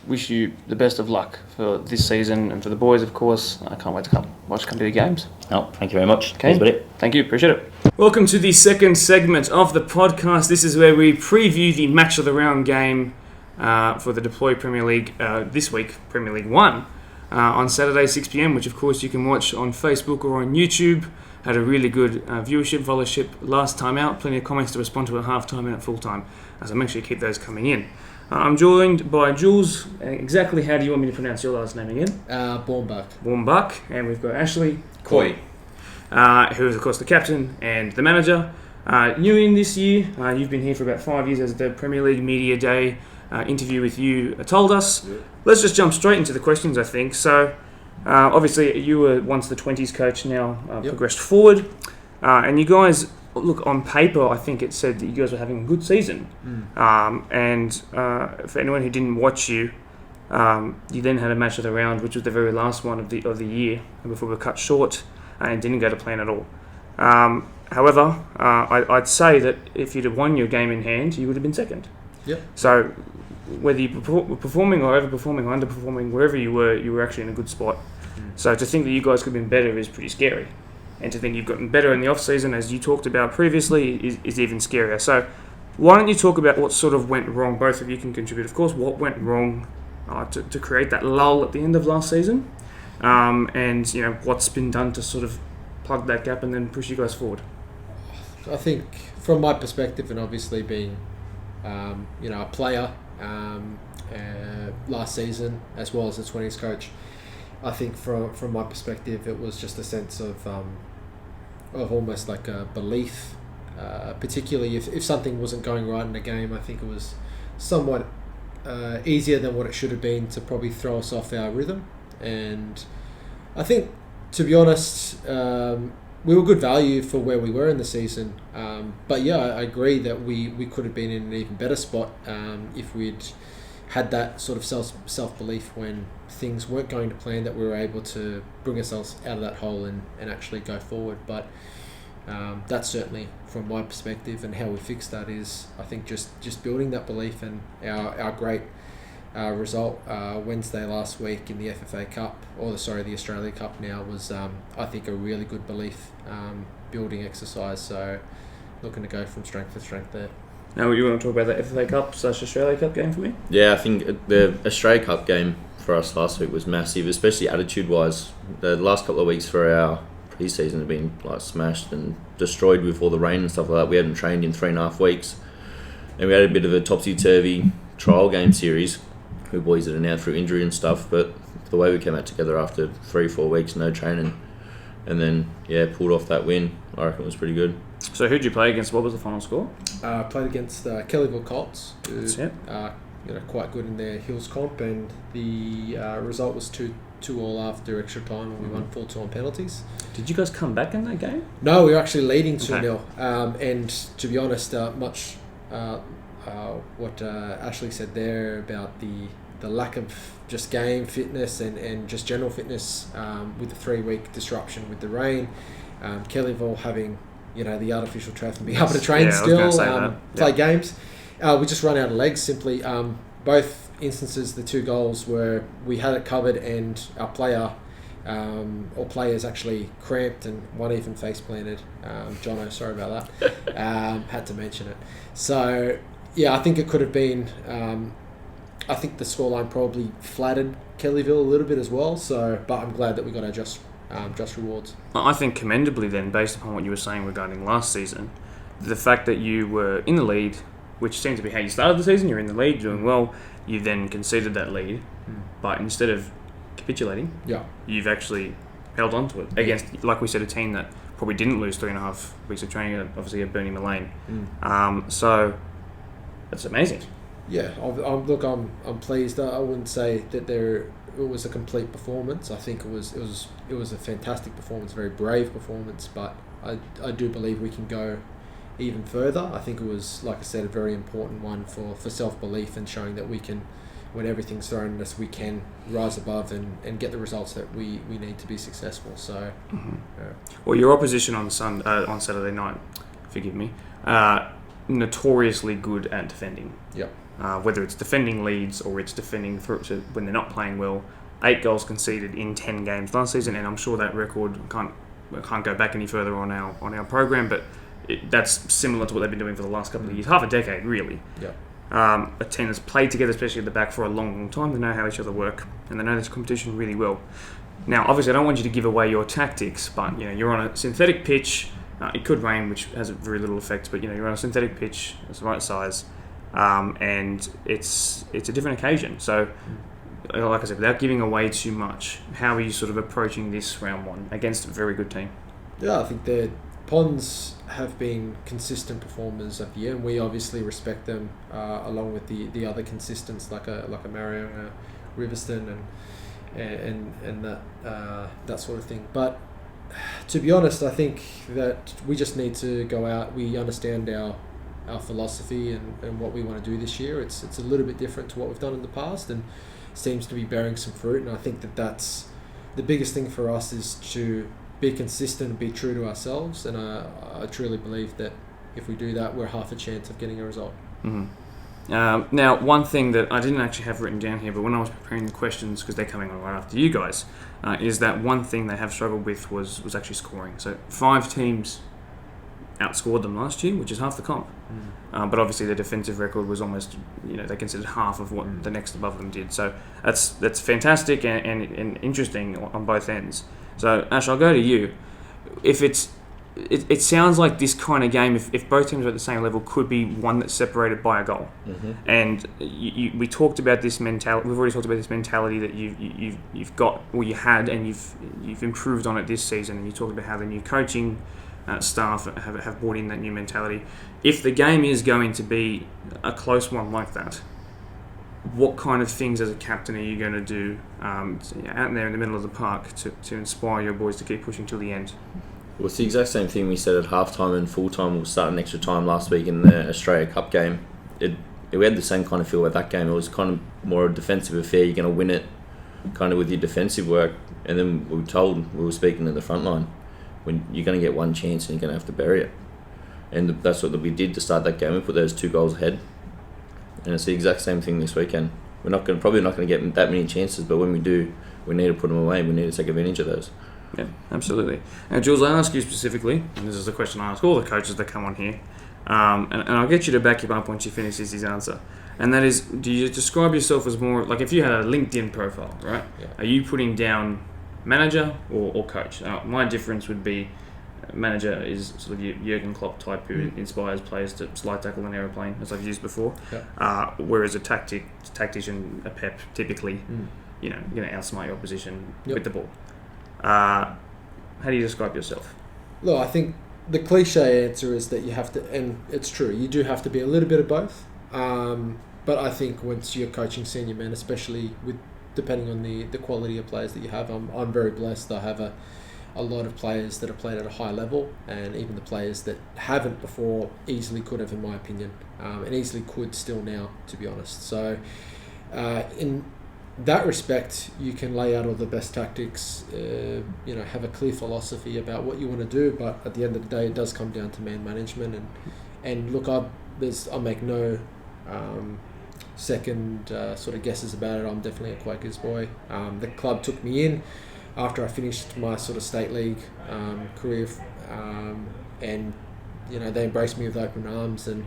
Wish you the best of luck for this season and for the boys, of course. I can't wait to come to the games. No, thank you very much. Okay. Cheers, buddy. Thank you, appreciate it. Welcome to the second segment of the podcast. This is where we preview the match of the round game for the Deploy Premier League this week, Premier League 1, on Saturday 6pm, which of course you can watch on Facebook or on YouTube. Had a really good viewership, followership last time out. Plenty of comments to respond to at half-time and at full-time. So make sure you keep those coming in. I'm joined by Jules. Exactly how do you want me to pronounce your last name again? Bornbach. And we've got Ashley Coy. Who is, of course, the captain and the manager. New in this year. You've been here for about 5 years, as the Premier League Media Day interview with you told us. Yeah. Let's just jump straight into the questions, I think. So, obviously, you were once the 20s coach, now progressed forward. And you guys, look, on paper, I think it said that you guys were having a good season. And for anyone who didn't watch you, you then had a match of the round, which was the very last one of the year, before we were cut short and didn't go to plan at all. However, I'd say that if you'd have won your game in hand, you would have been second. Yep. So whether you were performing or overperforming or underperforming, wherever you were actually in a good spot. So to think that you guys could have been better is pretty scary. And to think you've gotten better in the off-season, as you talked about previously, is even scarier. So why don't you talk about what sort of went wrong? Both of you can contribute, of course. What went wrong to create that lull at the end of last season? And what's been done to sort of plug that gap and then push you guys forward? I think from my perspective, and obviously being a player last season as well as the 20s coach, I think from my perspective it was just a sense of almost like a belief, particularly if something wasn't going right in the game. I think it was somewhat easier than what it should have been to probably throw us off our rhythm. And I think, to be honest, we were good value for where we were in the season. But yeah, I agree that we could have been in an even better spot if we'd had that sort of self-belief when things weren't going to plan, that we were able to bring ourselves out of that hole and actually go forward. But that's certainly from my perspective, and how we fix that is, I think, just building that belief. And our great result Wednesday last week in the FFA Cup, the Australia Cup now, was I think a really good belief building exercise. So looking to go from strength to strength there. Now, you want to talk about the FFA Cup / Australia Cup game for me? Yeah, I think the Australia Cup game for us last week was massive, especially attitude-wise. The last couple of weeks for our pre-season have been like smashed and destroyed with all the rain and stuff like that. We hadn't trained in 3.5 weeks, and we had a bit of a topsy-turvy trial game series with boys that are now through injury and stuff. But the way we came out together after 3-4 weeks, no training, and then pulled off that win, I reckon it was pretty good. So who'd you play against? What was the final score? Played against Kellyville Colts, who quite good in their Hills comp, and the result was 2-2 after extra time, and we won 4-2 on penalties. Did you guys come back in that game? No, we were actually leading 2-0. And to be honest, much what Ashley said there about the lack of just game fitness and just general fitness with the 3-week disruption with the rain, Kellyville having the artificial turf and being able to train play games. We just run out of legs simply. Both instances, the 2 goals were, we had it covered and our player or players actually cramped, and one even face planted. Jono, sorry about that. Had to mention it. So yeah, I think it could have been. I think the scoreline probably flattered Kellyville a little bit as well. So, but I'm glad that we got our just rewards. I think commendably then, based upon what you were saying regarding last season, the fact that you were in the lead, which seemed to be how you started the season, you're in the lead, doing well, you then conceded that lead, but instead of capitulating, you've actually held on to it against, like we said, a team that probably didn't lose 3.5 weeks of training, obviously at Bernie Mullane. So That's amazing. Yeah, I'm pleased. I wouldn't say that it was a complete performance. I think it was a fantastic performance, a very brave performance. But I do believe we can go even further. I think it was, like I said, a very important one for self-belief and showing that we can, when everything's thrown at us, we can rise above and get the results that we need to be successful. So, Well, your opposition on Saturday night, forgive me, notoriously good at defending. Yep. Whether it's defending leads or it's defending when they're not playing well. 8 goals conceded in 10 games last season, and I'm sure that record can't go back any further on our program, but that's similar to what they've been doing for the last couple of years, half a decade really. Yep. A team that's played together, especially at the back, for a long, long time. They know how each other work, and they know this competition really well. Now, obviously, I don't want you to give away your tactics, but you're on a synthetic pitch. It could rain, which has very little effect, but you're on a synthetic pitch. It's the right size, and it's a different occasion. So, like I said, without giving away too much, how are you sort of approaching this round one against a very good team? Yeah, I think the Ponds have been consistent performers of the year, and we obviously respect them along with the other consistents like a Mario Riverston and that sort of thing. But to be honest, I think that we just need to go out. We understand our philosophy and what we want to do this year. It's a little bit different to what we've done in the past, and seems to be bearing some fruit. And I think that's the biggest thing for us, is to be consistent and be true to ourselves. And I truly believe that if we do that, we're half a chance of getting a result. Mm-hmm. Now, one thing that I didn't actually have written down here, but when I was preparing the questions, because they're coming on right after you guys, is that one thing they have struggled with was actually scoring. So 5 teams outscored them last year, which is half the comp. But obviously their defensive record was almost, they considered half of what the next above them did. So that's fantastic and interesting on both ends. So Ash, I'll go to you. If it sounds like this kind of game, if both teams are at the same level, could be one that's separated by a goal. Mm-hmm. And we talked about this mentality. We've already talked about this mentality that you've got, or you had, and you've improved on it this season. And you talked about how the new coaching staff have brought in that new mentality. If the game is going to be a close one like that, what kind of things as a captain are you going to do out there in the middle of the park to inspire your boys to keep pushing till the end? Well, it's the exact same thing we said at halftime and full time. We'll start an extra time last week in the Australia Cup game. We had the same kind of feel with that game. It was kind of more a defensive affair. You're going to win it kind of with your defensive work. And then we were speaking to the front line, when you're going to get one chance and you're going to have to bury it. And that's what we did to start that game. We put those 2 goals ahead. And it's the exact same thing this weekend. We're probably not going to get that many chances, but when we do, we need to put them away. We need to take advantage of those. Yeah, absolutely. Now, Jules, I ask you specifically, and this is a question I ask all the coaches that come on here, and I'll get you to back him up once you finish his answer. And that is, do you describe yourself as more, like if you had a LinkedIn profile, right? Yeah. Are you putting down manager or coach? My difference would be manager is sort of your Jurgen Klopp type who inspires players to slide tackle an aeroplane, as I've used before. Yeah. Whereas a tactician, a Pep, typically, you're going to outsmart your opposition with the ball. How do you describe yourself? Look, I think the cliche answer is that you have to, and it's true, you do have to be a little bit of both. But I think once you're coaching senior men, especially depending on the quality of players that you have, I'm very blessed. I have a lot of players that have played at a high level, and even the players that haven't before easily could have, in my opinion, and easily could still now, to be honest. So in that respect, you can lay out all the best tactics, have a clear philosophy about what you want to do, but at the end of the day, it does come down to man management. And look, I make no second sort of guesses about it. I'm definitely a Quakers boy. The club took me in after I finished my sort of state league career, and they embraced me with open arms, and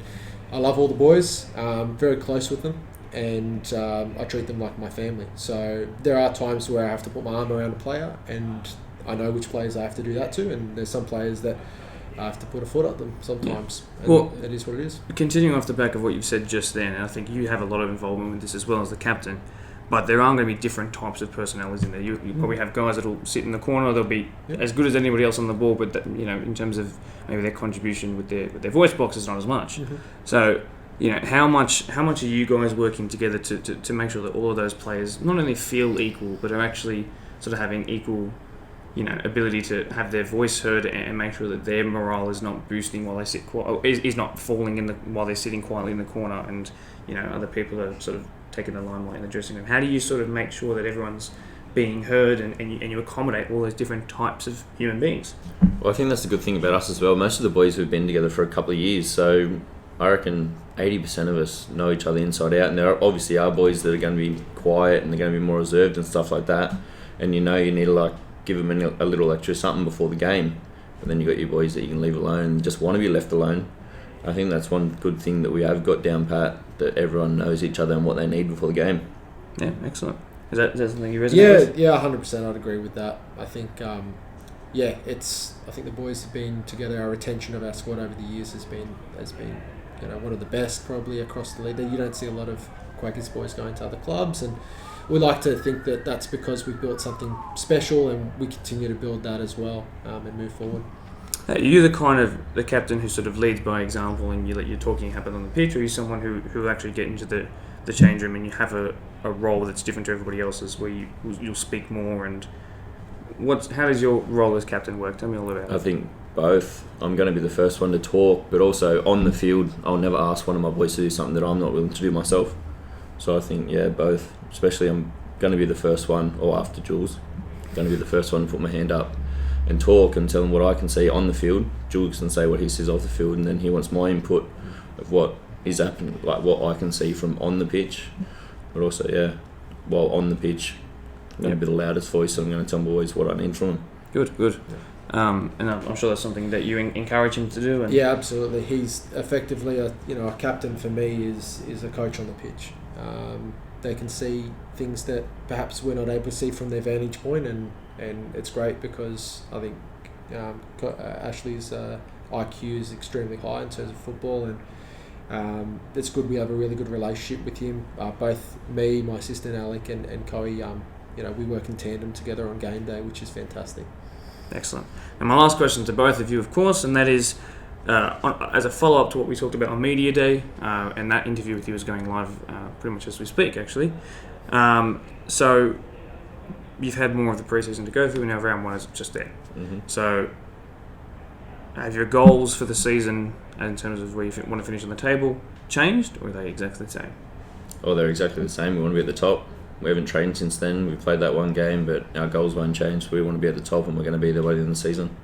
I love all the boys. Very close with them, and I treat them like my family. So there are times where I have to put my arm around a player, and I know which players I have to do that to, and there's some players that I have to put a foot at them sometimes. Yeah. Well, it is what it is. Continuing off the back of what you've said just then, and I think you have a lot of involvement with this as well as the captain, but there are going to be different types of personalities in there. You probably have guys that will sit in the corner, they'll be as good as anybody else on the ball, but in terms of maybe their contribution with their voice box is not as much. Mm-hmm. So how much are you guys working together to make sure that all of those players not only feel equal, but are actually sort of having equal, ability to have their voice heard and make sure that their morale is not boosting while they sit is not falling while they're sitting quietly in the corner, and other people are sort of taking the limelight in the dressing room. How do you sort of make sure that everyone's being heard and you accommodate all those different types of human beings? Well, I think that's the good thing about us as well. Most of the boys have been together for a couple of years, so I reckon 80% of us know each other inside out, and there obviously are boys that are going to be quiet and they're going to be more reserved and stuff like that, and you need to give them a little extra something before the game, but then you got your boys that you can leave alone and just want to be left alone. I think that's one good thing that we have got down pat, that everyone knows each other and what they need before the game. Yeah, excellent. Is that something you resonate with? Yeah, 100%. I'd agree with that. I think, I think the boys have been together. Our retention of our squad over the years has been one of the best probably across the league. You don't see a lot of Quakers boys going to other clubs, and we like to think that that's because we've built something special, and we continue to build that as well and move forward. You're the captain who sort of leads by example, and you let your talking happen on the pitch, or are you someone who will actually get into the change room and you have a role that's different to everybody else's, where you'll speak more? And how does your role as captain work? Tell me all about it. I think both. I'm going to be the first one to talk, but also on the field, I'll never ask one of my boys to do something that I'm not willing to do myself. So I think, both. Especially I'm going to be the first one, or after Jules, I'm going to be the first one to put my hand up and talk and tell him what I can see on the field. Jules can say what he sees off the field, and then he wants my input of what is happening, like what I can see from on the pitch. But also, while on the pitch, I'm going to be the loudest voice, so I'm going to tell boys what I need from them. Good. And I'm sure that's something that you encourage him to do. Yeah, absolutely. He's effectively a captain for me is a coach on the pitch. They can see things that perhaps we're not able to see from their vantage point, and it's great because I think Ashley's IQ is extremely high in terms of football, and it's good we have a really good relationship with him. Both me, my assistant Alec, and Coe, we work in tandem together on game day, which is fantastic. Excellent. And my last question to both of you, of course, and that is, as a follow-up to what we talked about on Media Day, and that interview with you is going live pretty much as we speak, actually. So you've had more of the preseason to go through, and now round one is just there. Mm-hmm. So have your goals for the season in terms of where you want to finish on the table changed, or are they exactly the same? Oh, they're exactly the same. We want to be at the top. We haven't trained since then. We've played that one game, but our goals won't change. We want to be at the top, and we're going to be there by the end of the season.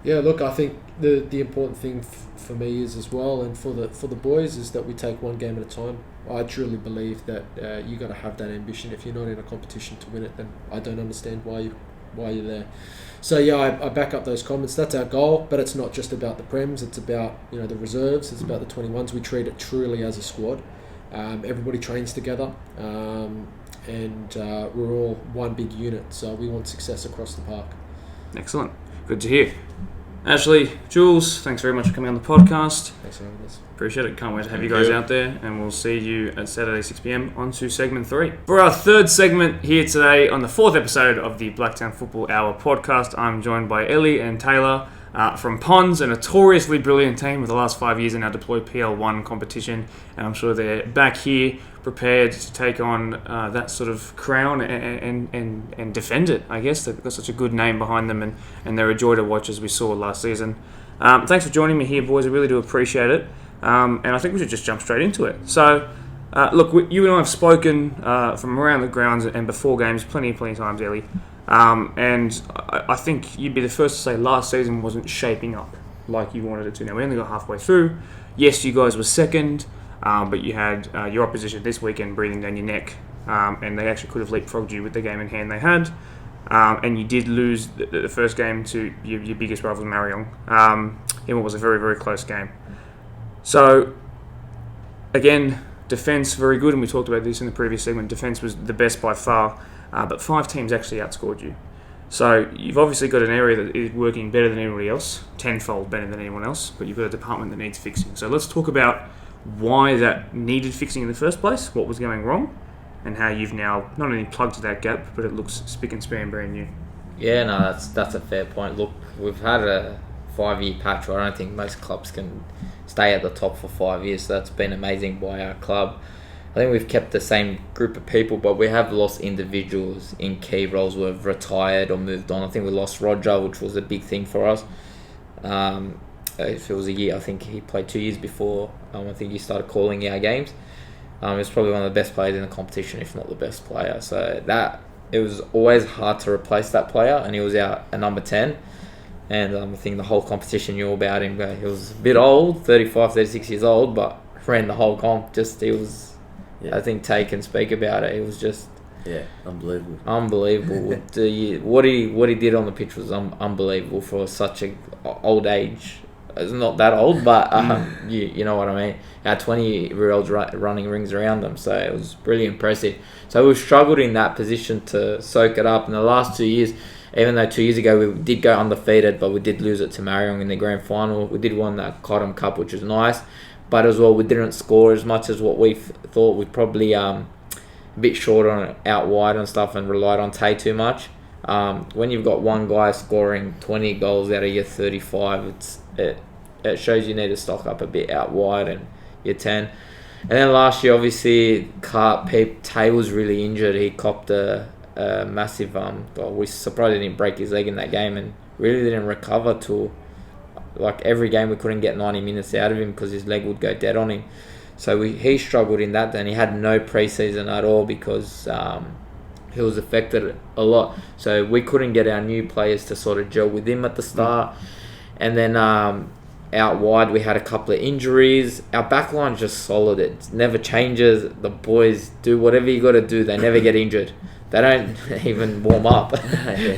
Yeah, look, I think the important thing for me is as well, and for the boys, is that we take one game at a time. I truly believe that you got to have that ambition. If you're not in a competition to win it, then I don't understand why you're there. So I back up those comments. That's our goal, but it's not just about the Prems. It's about the reserves. It's about the 21s. We treat it truly as a squad. Everybody trains together, and we're all one big unit. So we want success across the park. Excellent. Good to hear. Ashley, Jules, thanks very much for coming on the podcast. Thanks for having us. Appreciate it. Can't wait to have you guys out there, and we'll see you at Saturday 6 p.m. on to segment 3. For our third segment here today on the 4th episode of the Blacktown Football Hour podcast, I'm joined by Ellie and Taylor from Ponds, a notoriously brilliant team with the last 5 years in our deployed PL1 competition, and I'm sure they're back here prepared to take on that sort of crown and defend it. I guess they've got such a good name behind them, and they're a joy to watch, as we saw last season. Thanks for joining me here, boys. I really do appreciate it. And I think we should just jump straight into it. So, look, you and I have spoken from around the grounds and before games plenty of times, Ellie. And I think you'd be the first to say last season wasn't shaping up like you wanted it to. Now, we only got halfway through. Yes, you guys were second, but you had your opposition this weekend breathing down your neck, and they actually could have leapfrogged you with the game in hand they had. And you did lose the first game to your biggest rival, Marion, in what was a very, very close game. So, again, defence very good, and we talked about this in the previous segment. Defence was the best by far, but 5 teams actually outscored you. So you've obviously got an area that is working better than anybody else, tenfold better than anyone else, but you've got a department that needs fixing. So let's talk about why that needed fixing in the first place, what was going wrong, and how you've now not only plugged that gap, but it looks spick and span brand new. Yeah, no, that's a fair point. Look, we've had a 5-year patch where I don't think most clubs can stay at the top for 5 years. So that's been amazing by our club. I think we've kept the same group of people, but we have lost individuals in key roles who have retired or moved on. I think we lost Roger, which was a big thing for us. If it was a year, I think he played 2 years before. I think he started calling our games. He was probably one of the best players in the competition, if not the best player. So it was always hard to replace that player, and he was a number 10. And I think the whole competition knew about him. He was a bit old, 35, 36 years old, but ran the whole comp. He was... I think Tay can speak about it. It was just unbelievable. What he did on the pitch was unbelievable for such a old age. It's not that old, but you know what I mean. Our 20-year-olds running rings around them, so it was really impressive. So we've struggled in that position to soak it up in the last 2 years. Even though 2 years ago we did go undefeated, but we did lose it to Marion in the grand final. We did win that Cotton Cup, which was nice. But as well, we didn't score as much as what we thought. We probably a bit short on out wide and stuff and relied on Tay too much. When you've got one guy scoring 20 goals out of your 35, it shows you need to stock up a bit out wide and your 10. And then last year, obviously, Tay was really injured. He copped a massive... we surprised he didn't break his leg in that game and really didn't recover till... Like every game we couldn't get 90 minutes out of him because his leg would go dead on him. So he struggled in that. Then he had no preseason at all because he was affected a lot. So we couldn't get our new players to sort of gel with him at the start. And then out wide we had a couple of injuries. Our backline's just solid. It never changes. The boys do whatever you got to do. They never get injured. They don't even warm up.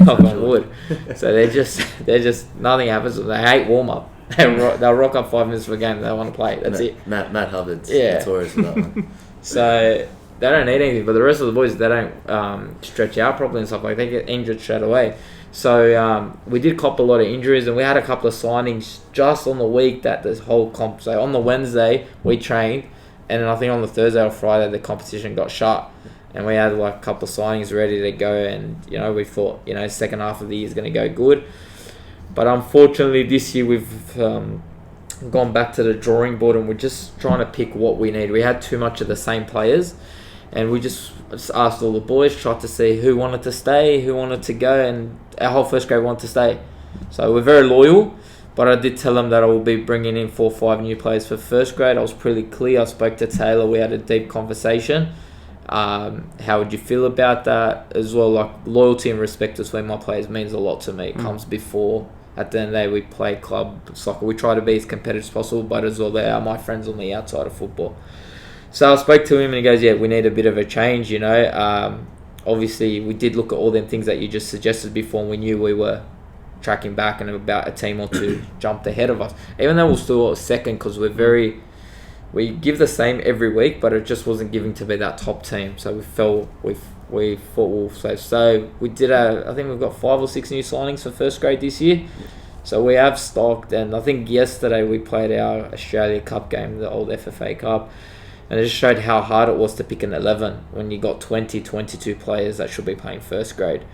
Knock on wood. So they're just nothing happens. They hate warm up. They'll rock up 5 minutes for a game. They don't want to play. That's it. Matt Hubbard's notorious for that one. So they don't need anything. But the rest of the boys, they don't stretch out properly and stuff like that. They get injured straight away. So we did cop a lot of injuries, and we had a couple of signings just on the week that this whole comp. So on the Wednesday we trained, and then I think on the Thursday or Friday the competition got shut. And we had like a couple of signings ready to go, and we thought second half of the year is going to go good. But unfortunately this year we've gone back to the drawing board, and we're just trying to pick what we need. We had too much of the same players, and we just asked all the boys, tried to see who wanted to stay, who wanted to go, and our whole first grade wanted to stay. So we're very loyal, but I did tell them that I will be bringing in 4 or 5 new players for first grade. I was pretty clear. I spoke to Taylor. We had a deep conversation. How would you feel about that as well? Like loyalty and respect between my players means a lot to me. It comes before. At the end of the day, we play club soccer. We try to be as competitive as possible, but as well, they are my friends on the outside of football. So I spoke to him and he goes, we need a bit of a change, Obviously, we did look at all them things that you just suggested before, and we knew we were tracking back and about a team or two jumped ahead of us. Even though we're still second, because we give the same every week, but it just wasn't giving to be that top team. So we thought we'll save. So we did I think we've got 5 or 6 new signings for first grade this year. So we have stocked, and I think yesterday we played our Australia Cup game, the old FFA Cup, and it just showed how hard it was to pick an 11 when you got 22 players that should be playing first grade.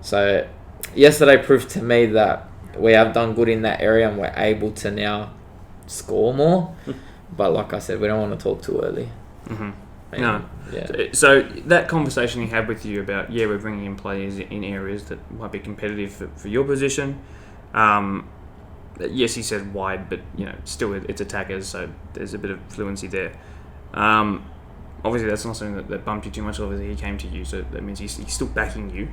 So yesterday proved to me that we have done good in that area, and we're able to now score more. But like I said, we don't want to talk too early. Mm-hmm. No. Yeah. So that conversation he had with you about, we're bringing in players in areas that might be competitive for your position. Yes, he said wide, but still it's attackers, so there's a bit of fluency there. Obviously, that's not something that bumped you too much. Obviously, he came to you, so that means he's still backing you.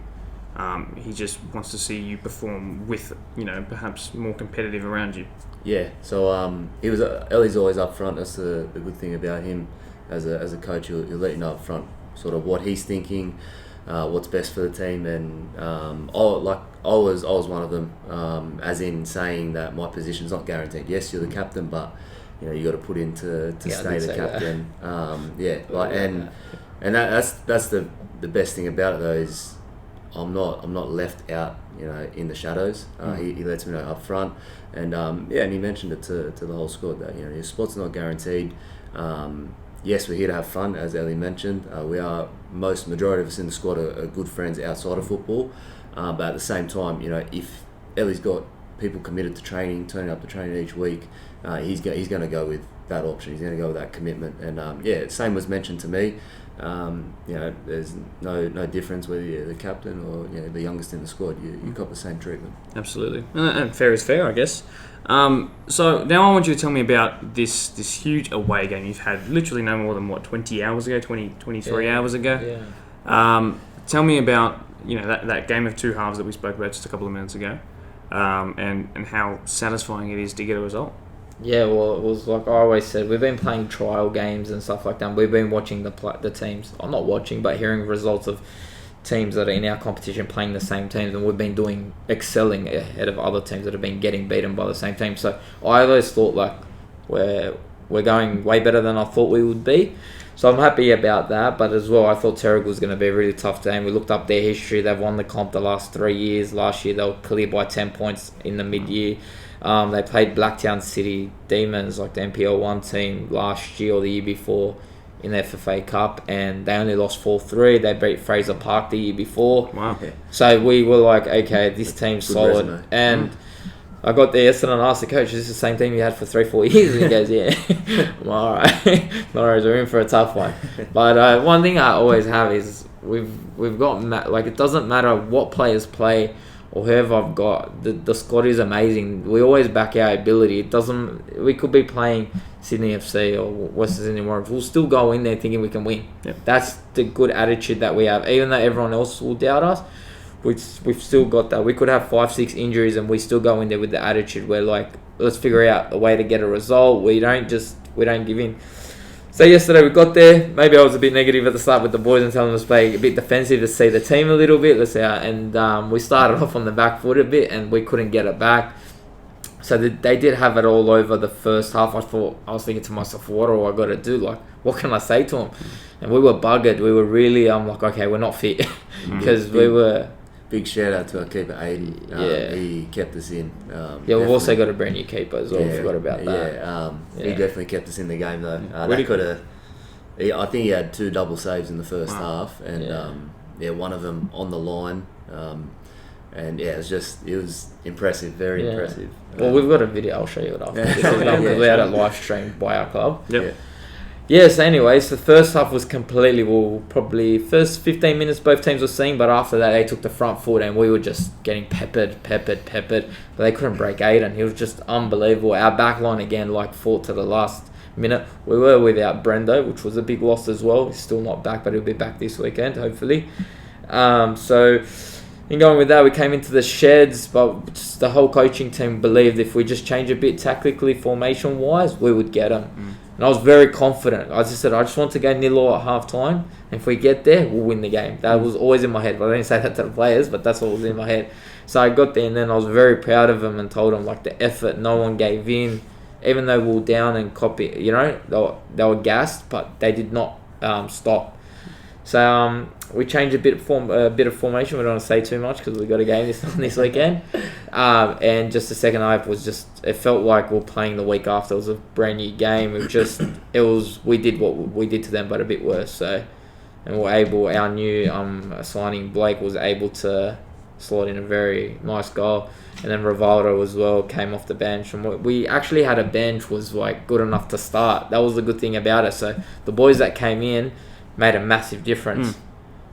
He just wants to see you perform with, perhaps more competitive around you. Yeah, so Ellie's always up front. That's the good thing about him as a coach. He'll let you know up front sort of what he's thinking, what's best for the team, and I was one of them, as in saying that my position's not guaranteed. Yes, you're the captain, but you got to put in to stay the captain. And that's the best thing about it though is I'm not left out, in the shadows. He lets me know up front, and and he mentioned it to the whole squad that your spot's not guaranteed. Yes, we're here to have fun, as Ellie mentioned. We are majority of us in the squad are good friends outside of football, but at the same time, if Ellie's got people committed to training, turning up to training each week, he's going to go with that option. He's going to go with that commitment. And same was mentioned to me. There's no difference whether you're the captain or the youngest in the squad. You got the same treatment. Absolutely, and fair is fair, I guess. So now I want you to tell me about this huge away game you've had literally no more than 23 hours ago. Yeah. Tell me about that game of two halves that we spoke about just a couple of minutes ago, and how satisfying it is to get a result. Yeah, well, it was like I always said, we've been playing trial games and stuff like that. We've been watching the teams. I'm not watching, but hearing results of teams that are in our competition playing the same teams, and we've been excelling ahead of other teams that have been getting beaten by the same team. So I always thought like we're going way better than I thought we would be. So I'm happy about that, but as well, I thought Terrigal was going to be a really tough game. We looked up their history. They've won the comp the last 3 years. Last year, they were clear by 10 points in the mid-year. They played Blacktown City Demons, like the NPL 1 team, last year or the year before in the FFA Cup, and they only lost 4-3. They beat Fraser Park the year before. Wow. So we were like, okay, this team's Good solid. resume. And I got there yesterday and asked the coach, is this the same team you had for 3-4 years? And he goes, yeah. I'm all right. No worries, we're in for a tough one. But one thing I always have is we've got, it doesn't matter what players play or whoever I've got, the squad is amazing. We always back our ability. We could be playing Sydney FC or Western Sydney Warriors. We'll still go in there thinking we can win. Yep. That's the good attitude that we have. Even though everyone else will doubt us, we've still got that. We could have 5-6 injuries and we still go in there with the attitude where let's figure out a way to get a result. We don't give in. So yesterday we got there. Maybe I was a bit negative at the start with the boys and telling them to play a bit defensive to see the team a little bit. And we started off on the back foot a bit and we couldn't get it back. So they did have it all over the first half. I was thinking to myself, what do I got to do? What can I say to them? And we were buggered. We were really, okay, we're not fit because we were. Big shout out to our keeper Aiden. He kept us in. We've also got a brand new keeper as well. I forgot about that. He definitely kept us in the game though. I think he had 2 double saves in the first half, and one of them on the line. And it was impressive, very impressive. Well, we've got a video. I'll show you it after. We had a live stream by our club. Yep. So anyways, the first half was completely, probably first 15 minutes both teams were seeing, but after that they took the front foot and we were just getting peppered, but they couldn't break Aiden. He was just unbelievable. Our back line again, fought to the last minute. We were without Brendo, which was a big loss as well. He's still not back, but he'll be back this weekend, hopefully. So in going with that, we came into the sheds, but just the whole coaching team believed if we just change a bit tactically, formation-wise, we would get them. And I was very confident. I just said, I just want to go 0-0 at half-time. And if we get there, we'll win the game. That was always in my head. But I didn't say that to the players, but that's what was in my head. So I got there, and then I was very proud of them and told them, the effort, no one gave in. Even though we were down and they were gassed, but they did not stop. So we changed a bit of formation. We don't want to say too much because we got a game this weekend. And just the second half was it felt like we were playing the week after. It was a brand new game. We did what we did to them, but a bit worse. So, and our new signing Blake was able to slot in a very nice goal. And then Rivaldo as well came off the bench. And we actually had a bench was good enough to start. That was the good thing about it. So the boys that came in made a massive difference.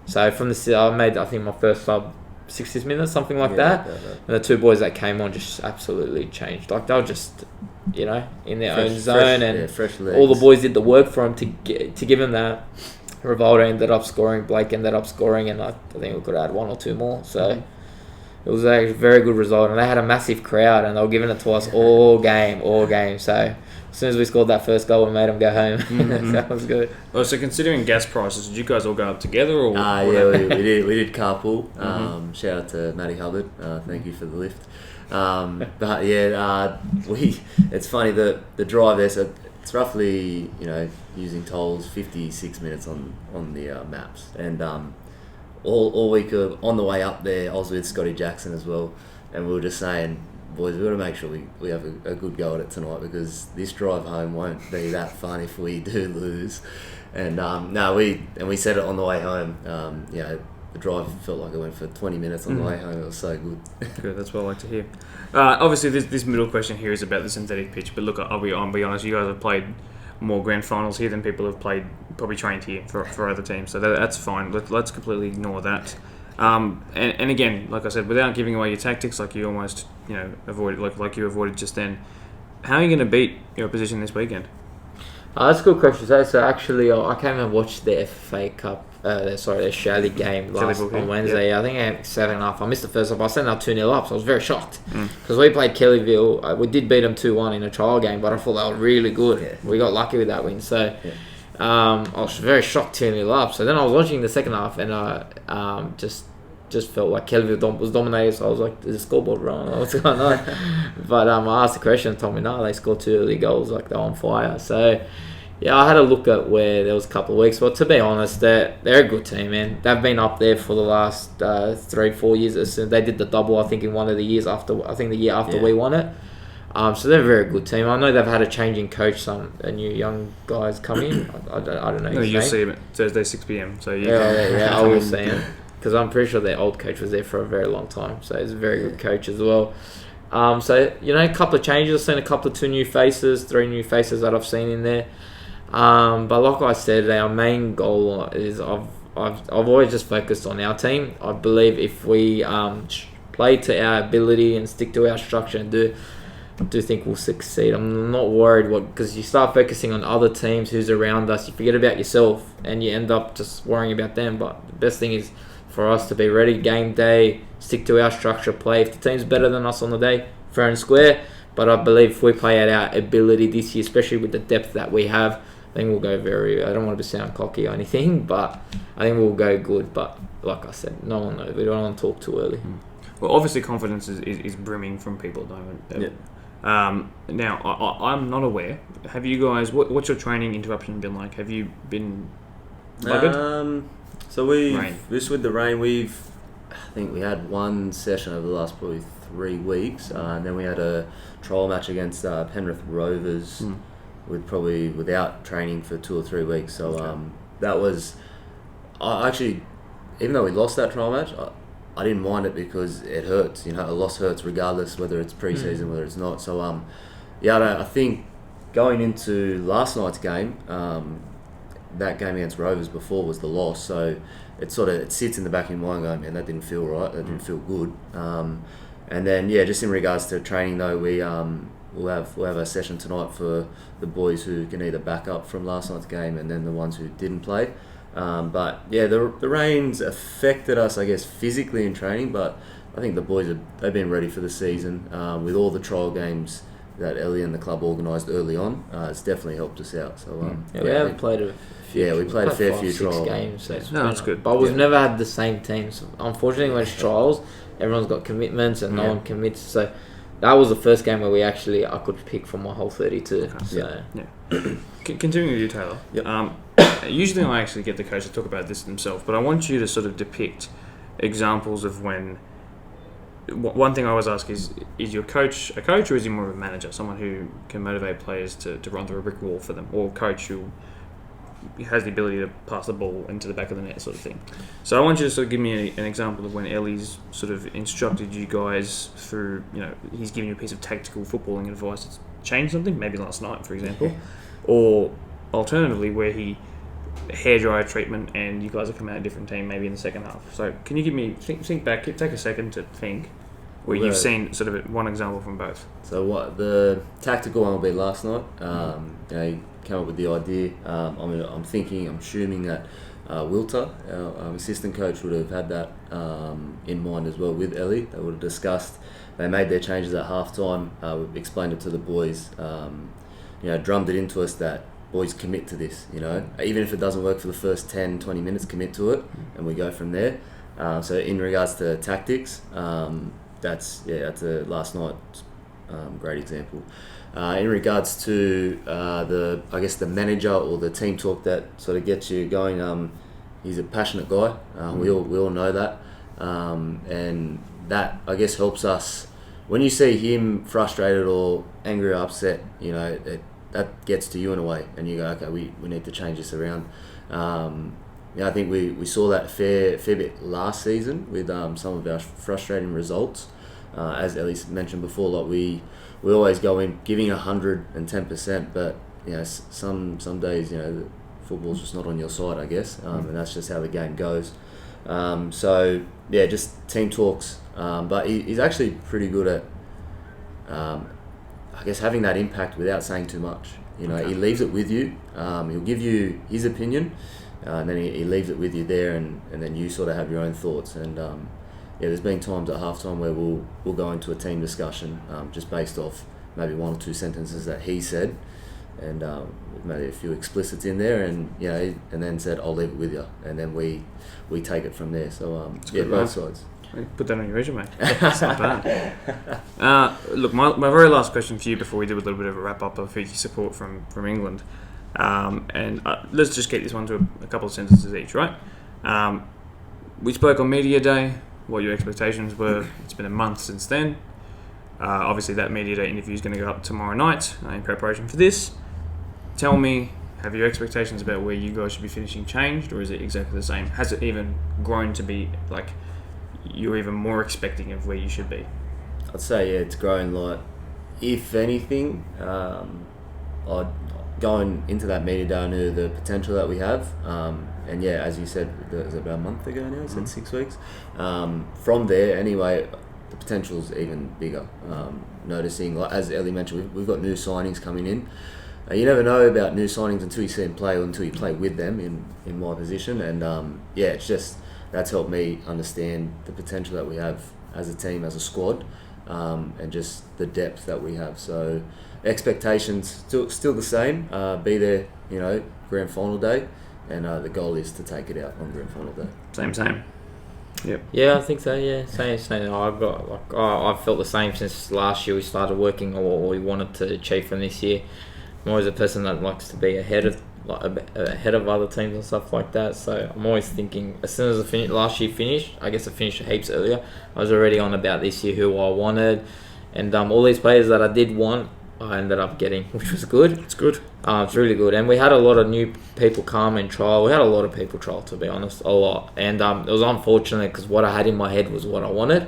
So from I made, I think, my first sub 60 minutes, something like that. And the 2 boys that came on just absolutely changed. They were just, in their own zone. And all the boys did the work for them to give them that. Rivaldo ended up scoring, Blake ended up scoring, and I think we could add 1 or 2 more. So it was a very good result. And they had a massive crowd, and they were giving it to us all game. So as soon as we scored that first goal, we made them go home. So that was good. Oh, so considering gas prices, did you guys all go up together? Or we did carpool. Shout out to Matty Hubbard. Thank you for the lift. It's funny, the drive there, so it's roughly, using tolls, 56 minutes on the maps. And all week on the way up there, I was with Scotty Jackson as well, and we were just saying, boys, we've got to make sure we have a good go at it tonight, because this drive home won't be that fun if we do lose. And we said it on the way home. the drive felt like it went for 20 minutes on the way home. It was so good. Good, that's what I like to hear. Obviously, this middle question here is about the synthetic pitch, but look, I'll be honest, you guys have played more grand finals here than people have probably trained here for other teams, so that's fine. Let's completely ignore that. And again, like I said, without giving away your tactics, like you almost avoided, like you avoided just then, how are you going to beat your opposition this weekend? That's a good question. So actually, I came and watched the FA Cup, the Australia game on Wednesday. Yep. I think I had 7.5. I missed the first half. I sent out 2-0 up, so I was very shocked. Because we played Kellyville. We did beat them 2-1 in a trial game, but I thought they were really good. Yeah. We got lucky with that win. So I was very shocked 2-0 up. So then I was watching the second half, and I just felt like Kellyville was dominated. So I was like, is the scoreboard wrong? What's going on? But I asked the question and told me, no, they scored 2 early goals. Like, they're on fire. So yeah, I had a look at where there was a couple of weeks. But to be honest, they're a good team, man. They've been up there for the last 3-4 years. They did the double, I think, in one of the years after. I think the year after we won it. So they're a very good team. I know they've had a changing coach. A new young guys come in. I don't know. You'll see him at Thursday 6 p.m. So I will see him because I'm pretty sure their old coach was there for a very long time. So he's a very good coach as well. So a couple of changes. I've seen a couple of 2 new faces, 3 new faces that I've seen in there. But like I said, our main goal is I've always just focused on our team. I believe if we play to our ability and stick to our structure and do think we'll succeed. I'm not worried because you start focusing on other teams who's around us, you forget about yourself and you end up just worrying about them. But the best thing is for us to be ready game day, stick to our structure, play. If the team's better than us on the day, fair and square. But I believe if we play at our ability this year, especially with the depth that we have, I think we'll go I don't want to sound cocky or anything, but I think we'll go good. But like I said, no one knows. We don't want to talk too early. Well, obviously confidence is brimming from people at the moment. Yeah. Now, I'm not aware. Have you guys, what's your training interruption been like? Have you been buggered? So just with the rain, I think we had one session over the last probably 3 weeks, and then we had a trial match against Penrith Rovers without training for 2 or 3 weeks. So that was actually, even though we lost that trial match, I didn't mind it because it hurts. A loss hurts regardless whether it's pre-season, whether it's not. So I think going into last night's game, that game against Rovers before was the loss. So it sits in the back of your mind going, man, that didn't feel right. That didn't feel good. And then just in regards to training though, we'll have a session tonight for the boys who can either back up from last night's game and then the ones who didn't play. But the rain's affected us, I guess, physically in training, but I think the boys they've been ready for the season with all the trial games that Ellie and the club organised early on. It's definitely helped us out. So we have played a few. We played a fair few 6 trial games. So that's good. But we've never had the same teams. Unfortunately, when it's trials, everyone's got commitments and no one commits. So that was the first game where I could pick from my whole 32. So. Continuing with you, Taylor. Yep. Usually I actually get the coach to talk about this themselves, but I want you to sort of depict examples of when. One thing I always ask is your coach a coach or is he more of a manager, someone who can motivate players to run through a brick wall for them, or a coach who has the ability to pass the ball into the back of the net sort of thing. So I want you to sort of give me an example of when Ellie's sort of instructed you guys through, he's given you a piece of tactical footballing advice that's changed something, maybe last night, for example, or alternatively where he hairdryer treatment and you guys have come out a different team maybe in the second half. So can you give me, think back, take a second to think where you've seen sort of one example from both. So what the tactical one will be last night. He came up with the idea. I'm assuming that Wilter, our assistant coach, would have had that in mind as well with Ellie. They would have discussed. They made their changes at half time. We explained it to the boys. Drummed it into us that boys commit to this. Even if it doesn't work for the first 10-20 minutes, commit to it, and we go from there. So in regards to tactics, that's a last night's great example. In regards to the manager or the team talk that sort of gets you going, he's a passionate guy. We all know that, and that I guess helps us when you see him frustrated or angry or upset. That gets to you in a way, and you go, okay, we need to change this around. I think we saw that fair bit last season with some of our frustrating results. As Ellie mentioned before, like we always go in giving 110%, but some days the football's just not on your side, I guess, and that's just how the game goes. So yeah, just team talks, but he's actually pretty good at I guess having that impact without saying too much. He leaves it with you. He'll give you his opinion, and then he leaves it with you there, and then you sort of have your own thoughts. And there's been times at halftime where we'll go into a team discussion just based off maybe one or two sentences that he said, and maybe a few explicits in there, and and then said, "I'll leave it with you," and then we take it from there. So both sides. Put that on your resume. That's not bad. Look, my very last question for you before we do a little bit of a wrap up of Fiji support from England, and let's just get this one to a couple of sentences each, right? We spoke on Media Day, what your expectations were. It's been a month since then. Obviously, that Media Day interview is going to go up tomorrow night in preparation for this. Tell me, have your expectations about where you guys should be finishing changed, or is it exactly the same? Has it even grown to be like you're even more expecting of where you should be? I'd say it's grown. Like, if anything, going into that media day, I knew the potential that we have, and as you said, it was about a month ago now. You said 6 weeks. From there, anyway, the potential's even bigger. Noticing, like, as Ellie mentioned, we've got new signings coming in. You never know about new signings until you see them play or until you play with them in my position, and it's just. That's helped me understand the potential that we have as a team, as a squad, and just the depth that we have. So expectations still the same. Be there, grand final day, and the goal is to take it out on grand final day. Same. Yep. Yeah, I think so. Yeah, same. I felt the same since last year. We started working on what we wanted to achieve from this year. I'm always a person that likes to be ahead of other teams and stuff like that. So I'm always thinking, as soon as last year finished, I guess I finished heaps earlier. I was already on about this year who I wanted, and all these players that I did want, I ended up getting, which was good. It's good. It's really good, and we had a lot of new people come and trial. We had a lot of people trial, to be honest, a lot, and it was unfortunate because what I had in my head was what I wanted.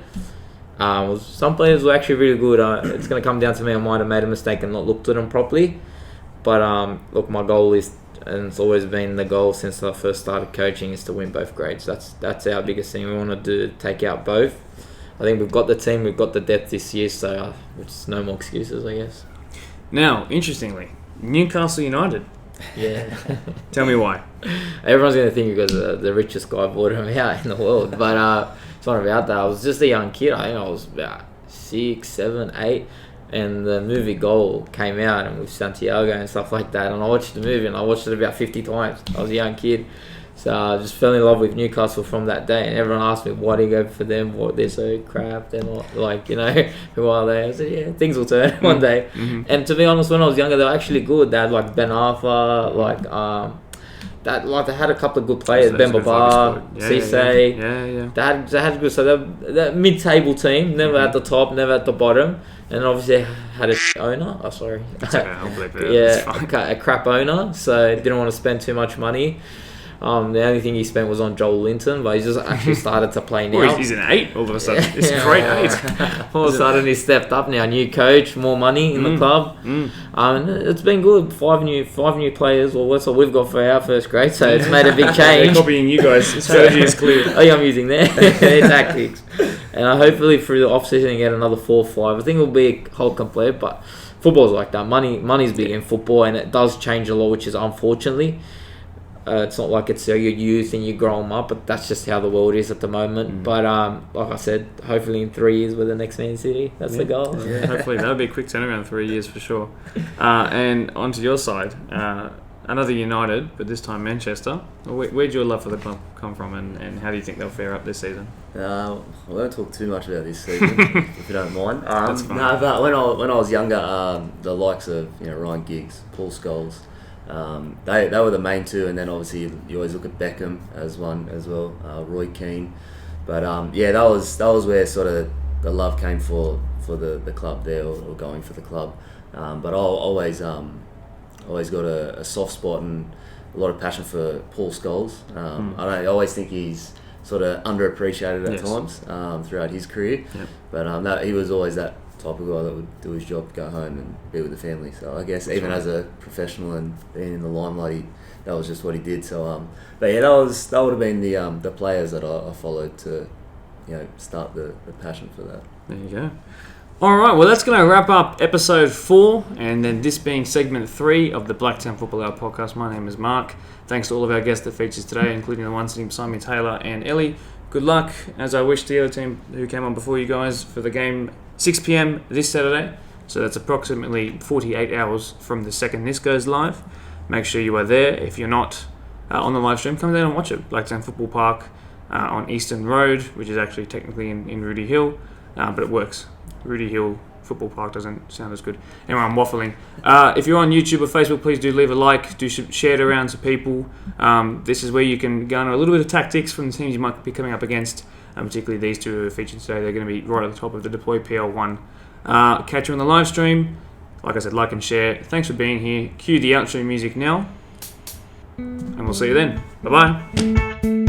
Some players were actually really good. It's going to come down to me. I might have made a mistake and not looked at them properly. But look, my goal is, and it's always been the goal since I first started coaching, is to win both grades. That's our biggest thing. We want to do, take out both. I think we've got the team, we've got the depth this year, so it's no more excuses, I guess. Now, interestingly, Newcastle United. Yeah. Tell me why. Everyone's going to think because the richest guy bought him out in the world, but it's not about that. I was just a young kid. I think I was about 6, 7, 8. And the movie Goal came out, and with Santiago and stuff like that. And I watched the movie, and I watched it about 50 times. I was a young kid. So I just fell in love with Newcastle from that day. And everyone asked me, why do you go for them? What, they're so crap. They're not, who are they? I said, yeah, things will turn one day. Mm-hmm. And to be honest, when I was younger, they were actually good. They had, Ben Arthur, they had a couple of good players, Ben Babar, Cisse. Yeah. They had good. So they're mid-table team, never at the top, never at the bottom. And obviously had a owner. Oh, sorry. It's okay, I'll believe it. A crap owner. So didn't want to spend too much money. The only thing he spent was on Joel Linton, but he's just actually started to play now. Well, he's an 8 all of a sudden. It's a great 8. All of a sudden he's stepped up now. New coach, more money in the club. And it's been good. 5 new players. Well, that's what we've got for our first grade. So it's made a big change. They're copying you guys. Strategy is clear. I'm using their tactics. And hopefully through the off-season get another 4 or 5. I think it'll be a whole complete, but football's like that. Money's big in football, and it does change a lot, which is unfortunately. It's not like it's your youth and you grow them up, but that's just how the world is at the moment. But like I said, hopefully in 3 years we're the next Man City. That's the goal. Yeah, hopefully that'll be a quick turnaround, 3 years for sure. And onto your side, another United, but this time Manchester. Where'd your love for the club come from, and how do you think they'll fare up this season? I won't talk too much about this season, if you don't mind. That's fine. No, but when I was younger, the likes of Ryan Giggs, Paul Scholes, they were the main two, and then obviously you always look at Beckham as one as well, Roy Keane. But that was where sort of the love came for the club there, or going for the club. But I always got a soft spot and a lot of passion for Paul Scholes. I always think he's sort of underappreciated at times throughout his career. Yep. But he was always that type of guy that would do his job, go home and be with the family. So I guess even as a professional and being in the limelight, that was just what he did. So but yeah, that would have been the players that I followed to, start the passion for that. There you go. All right, well, that's going to wrap up episode 4, and then this being segment 3 of the Blacktown Football Hour podcast. My name is Mark. Thanks to all of our guests that features today, including the one sitting beside me, Taylor and Ellie. Good luck, as I wish the other team who came on before you guys, for the game 6 p.m. this Saturday. So that's approximately 48 hours from the second this goes live. Make sure you are there. If you're not on the live stream, come down and watch it. Blacktown Football Park on Eastern Road, which is actually technically in Rudy Hill, but it works. Rudy Hill Football Park doesn't sound as good. Anyway, I'm waffling. If you're on YouTube or Facebook, please do leave a like, share it around to people. This is where you can garner a little bit of tactics from the teams you might be coming up against, particularly these two who are featured today. They're going to be right at the top of the Deploy PL1. Catch you on the live stream. Like I said, like and share. Thanks for being here. Cue the outro music now, and we'll see you then. Bye-bye.